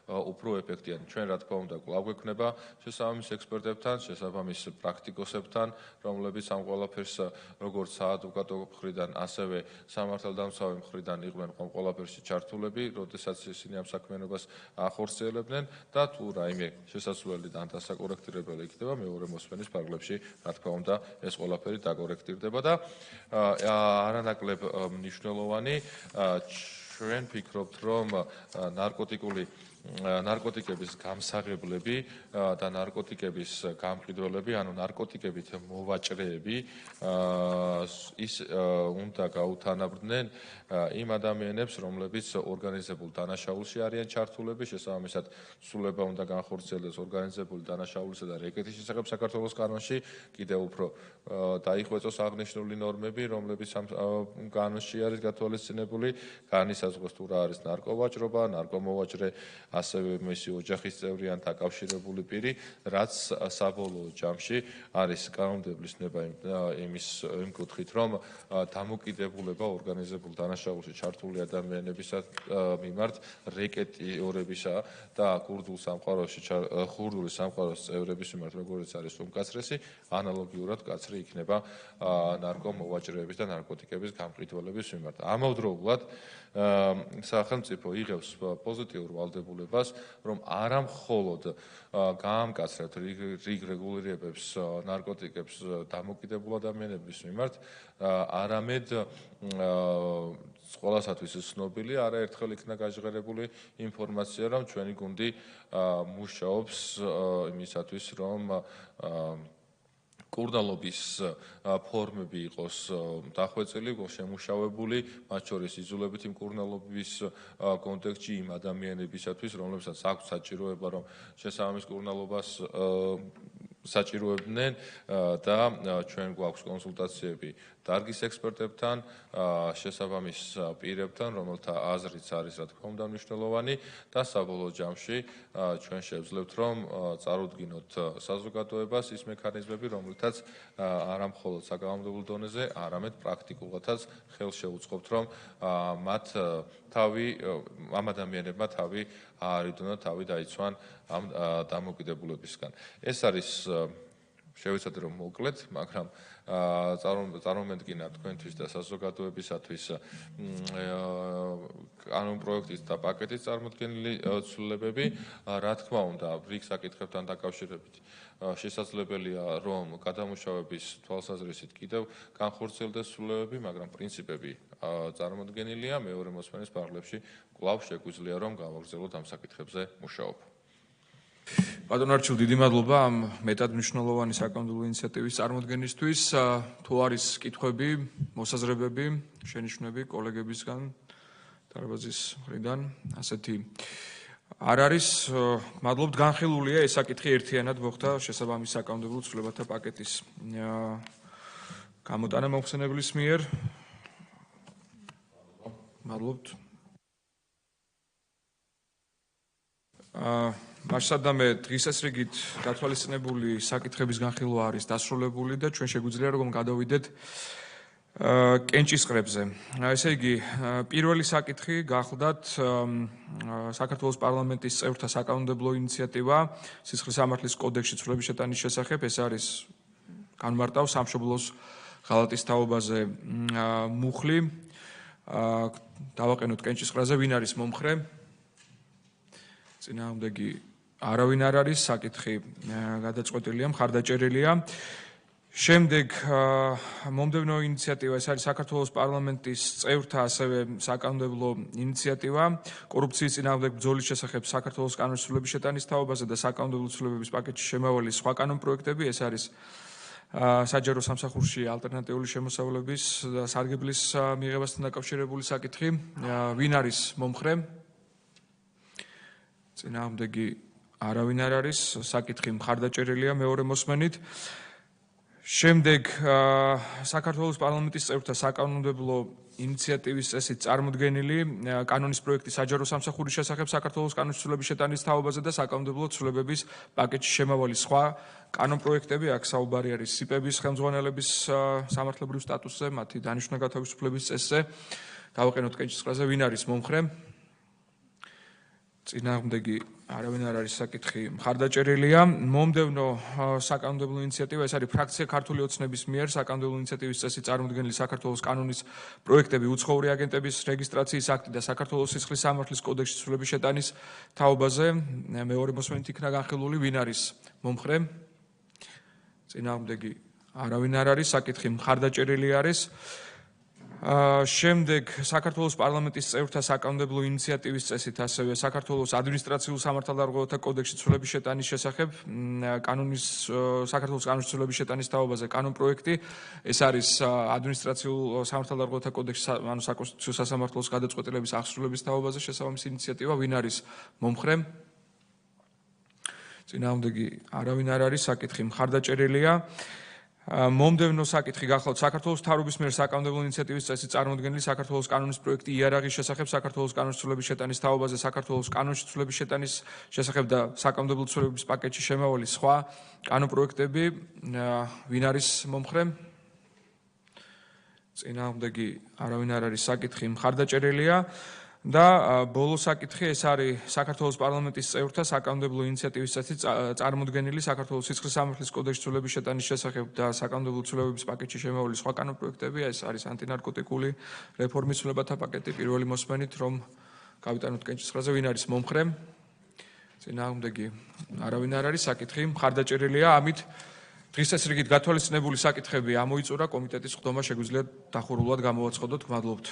უფრო ეფექტიანი. ჩვენ რა თქმა უნდა კვლავ გვექნება შესაბამის ექსპერტებთან, შესაბამის პრაქტიკოსებთან, რომლებიც ამ ყველაფერს როგორც საადვოკატო მხრიდან, ასევე სამართალდამცავი მხრიდან იყვნენ ამ ყველაფერში ჩართულები, როდესაც ისინი ამ საქმიანობას ახორციელებდნენ და თუ რაიმე შესაძლებელი და დასაკორექტირებელი იქნება, მეორე მოსმენის ფარგლებში, რა თქმა უნდა, ეს ყველაფერი დაკორექტირდება და არანაკლებ მნიშვნელოვანი ჩვენ ვფიქრობთ, რომ ნარკოტიკების გამსაღებლები და ნარკოტიკების გამყიდველები, ანუ ნარკოტიკებით მოვაჭრეები ის უნდა გაუთანაბრდნენ იმ ადამიანებს, რომლებიც ორგანიზებულ დანაშაულში არიან ჩართულები, შესაბამისად ცვლილება უნდა განხორციელდეს ორგანიზებული დანაშაულისა და რეკეტის შესახებ საქართველოს კანონში, კიდევ უფრო დაიხვეწოს აღნიშნული ნორმები, რომლებიც ამ კანონში არის გათვალისწინებული, განისაზღვროს თუ რა არის ნარკოვაჭრობა, ნარკომოვაჭრე, ასევე მისი ოჯახის წევრი ან დაკავშირებული პირი, რაც საბოლოო ჯამში არის კანონმდებლის ნება იმ კუთხით, რომ დამოკიდებულება ორგანიზებულ დანაშაულში ჩართული ადამიანების მიმართ რეკეტიორებისა და ქურდული სამყაროს წევრების მიმართ, როგორც არის უმკაცრესი, ანალოგიურად კაცრი იქნება ნარკომოვაჭრეების და ნარკოტიკების გამყიდველების მიმართ. ამავდროულად სახელმწიფო იღებს პოზიტიურ ვალდებულებას, რომ არა მხოლოდ გაამკაცრებთ რიგ რეგულირებებს ნარკოტიკებს დამოკიდებულ ადამიანების მიმართ, არამედ ყველასათვის ცნობილი, არაერთხელ იქნა გაჟღერებული ინფორმაცია, რომ ჩვენი გუნდი მუშაობს იმისათვის, რომ კურნალობის ფორმები იყოს დახვეწილი, შემუშავებული, მათ შორის იზოლებითი კურნალობის კონტექსტში იმ ადამიანებისათვის, რომლებსაც აქვს საჭიროება, რომ შესაბამის კურნალობას საჭიროებდნენ და ჩვენ გვაქვს კონსულტაციები დარგის ექსპერტებთან, შესაბამის პირებთან, რომელთა აზრიც არის რა თქმა უნდა მნიშვნელოვანი და საბოლოო ჯამში ჩვენ შევძლებთ რომ წარუდგინოთ საზოგადოებას ის მექანიზმები, რომლითაც არა მხოლოდ საკანონმდებლო დონეზე, არამედ პრაქტიკულადაც ხელს შეუწყობთ რომ მათ ამ ადამიანებმა თავი აარიდონ და თავი დაიცვან ამ დამოკიდებულებისგან. ეს არის შევეცადე რომ მოკლედ, მაგრამ წარმომედგინა თქვენთვის და საზოგადოებისათვის კანონპროექტის და პაკეტის წარმოდგენილი ცვლილებები, რა თქმა უნდა, რიგ საკითხებთან დაკავშირებით შესაძლებელია რომ გადამუშავების თვალსაზრისით კიდევ განხორციელდეს ცვლილებები, მაგრამ პრინციპები წარმოდგენილია, მეორე მოსმენის პარალელში კვლავ შეგვიძლია რომ გავაგრძელოთ ამ საკითხებზე მუშაობა. ბატონ არჩილ, დიდი მადლობა ამ მეტად მნიშვნელოვანი საკანონმდებლო ინიციატივის წარმოდგენისთვის. თუ არის კითხვები, მოსაზრებები, შენიშვნები კოლეგებისგან, დარბაზის მხრიდან, ასეთი არ არის. მადლობთ, განხილულია ეს საკითხი ერთიანად მოხდა შესაბამის საკანონმდებლო ცვლილებათა პაკეტის გამოტანა მომხსენებლის მიერ. მადლობთ. მასშტაბდამე დღისასრიგით გათვალისწინებული საკითხების განხილვა არის დასრულებული და ჩვენ შეგვიძლია რომ გადავიდეთ კენჭისყრებზე. ესე იგი, პირველი საკითხი გახლდათ საქართველოს პარლამენტის წევრთა საკანონმდებლო ინიციატივა სისხლის სამართლის კოდექსში ცვლილების შეტანის შესახებ. ეს არის განმარტავ სამშობლოს ღალატის თაობაზე მუხლი. დავაყენოთ კენჭისყრაზე, ვინ არის მომხრე? წინააღმდეგი არავინ არ არის, საკითხი გადაწყვეტილია, მხარდაჭერილია. შემდეგ მომდევნო ინიციატივა, ეს არის საქართველოს პარლამენტის წევრთა ასევე საკანონმდებლო ინიციატივა კორუფციის წინააღმდეგ ბრძოლის შესახებ საქართველოს კანონის ცვლილების შეტანის თაობაზე და საკანონმდებლო ცვლილებების პაკეტში შემავალი სხვა კანონპროექტები. ეს არის საჯარო სამსახურში ალტერნატიული შემოსავლების და სარგებლის მიღებასთან დაკავშირებული საკითხი. ვინ არის მომხრე? წინააღმდეგი არავინ არ არის, საკითხი მხარდაჭერილია მეორე მოსმენით. შემდეგ საქართველოს პარლამენტის წევრთა საკანონმდებლო ინიციატივის წესით წარმოდგენილი კანონის პროექტი საჯარო სამსახურის შესახებ საქართველოს კანონის ცვლილების შეტანის თაობაზე და საკანონმდებლო ცვლილებების პაკეტში შემავალი სხვა კანონპროექტები. აქ საუბარი არის სიპების ხელმძღვანელების სამართლებრივ სტატუსზე, მათი დანიშვნა გათავისუფლების წესზე. დავაყენოთ კენჭისყრაზე, ვინ არის მომხრე? წინააღმდეგი არავინ არ არის, საკითხი მხარდაჭერილია. მომდევნო საკანონმდებლო ინიციატივა, ეს არის ფრაქცია ქართული ოცნების მიერ საკანონმდებლო ინიციატივის წესით წარმოდგენილი საქართველოს კანონის პროექტები უცხოური აგენტების რეგისტრაციის აქტი და საქართველოს სისხლის სამართლის კოდექსში ცვლილების შეტანის თაობაზე. მეორე მოსმენით იქნა განხილული, ვინ არის მომხრე? წინააღმდეგი არავინ არ არის, საკითხი მხარდაჭერილი არის. შემდეგ საქართველოს პარლამენტის წევრთა საკანონმდებლო ინიციატივის წესით ასევე საქართველოს ადმინისტრაციულ სამართალდარღვევათა კოდექსში ცვლილების შეტანის შესახებ საქართველოს კანონის ცვლილების შეტანის თაობაზე კანონპროექტი. ეს არის ადმინისტრაციულ სამართალდარღვევათა კოდექსში, ანუ საკონსტიტუციო სასამართლოს გადაწყვეტილების აღსრულების თაობაზე შესაბამის ინიციატივა. ვინ არის მომხრე? წინააღმდეგი არავინ არ არის, საკითხი მხარდაჭერილია. მომდევნო საკითხი გახლავთ საქართველოს მთავრობის მიერ საკანონმდებლო ინიციატივის წესით წარმოდგენილი საქართველოს კანონის პროექტი იარაღის შესახებ საქართველოს კანონის ცვლილების შეტანის თაობაზე საქართველოს კანონის ცვლილების შეტანის შესახებ და საკანონმდებლო ცვლილების პაკეტში შემავალი სხვა კანონპროექტები. ვინ არის მომხრე? წინააღმდეგი არავინ არ არის, საკითხი მხარდაჭერილია. და ბოლო საკითხი, ეს არის საქართველოს პარლამენტის წევრთა საკანონმდებლო ინიციატივის წესით წარმოდგენილი საქართველოს სისხლის სამართლის კოდექსში ცვლილების შეტანის შესახებ და საკანონმდებლო ცვლილებების პაკეტში შემავალი სხვა კანონპროექტები. ეს არის ანტინარკოტიკული რეფორმის ცვლილებათა პაკეტი. პირველი მოსმენით რომ გავიტანოთ კენჭისყრაზე, ვინ არის მომხრე? წინააღმდეგი არავინ არ არის, საკითხი მხარდაჭერილია. ამით დღისასრიგით გათვალისწინებული საკითხები ამოიწურა, კომიტეტის ხდომა შეგვიძლია დახურულად გამოვაცხადოთ. გმადლობთ.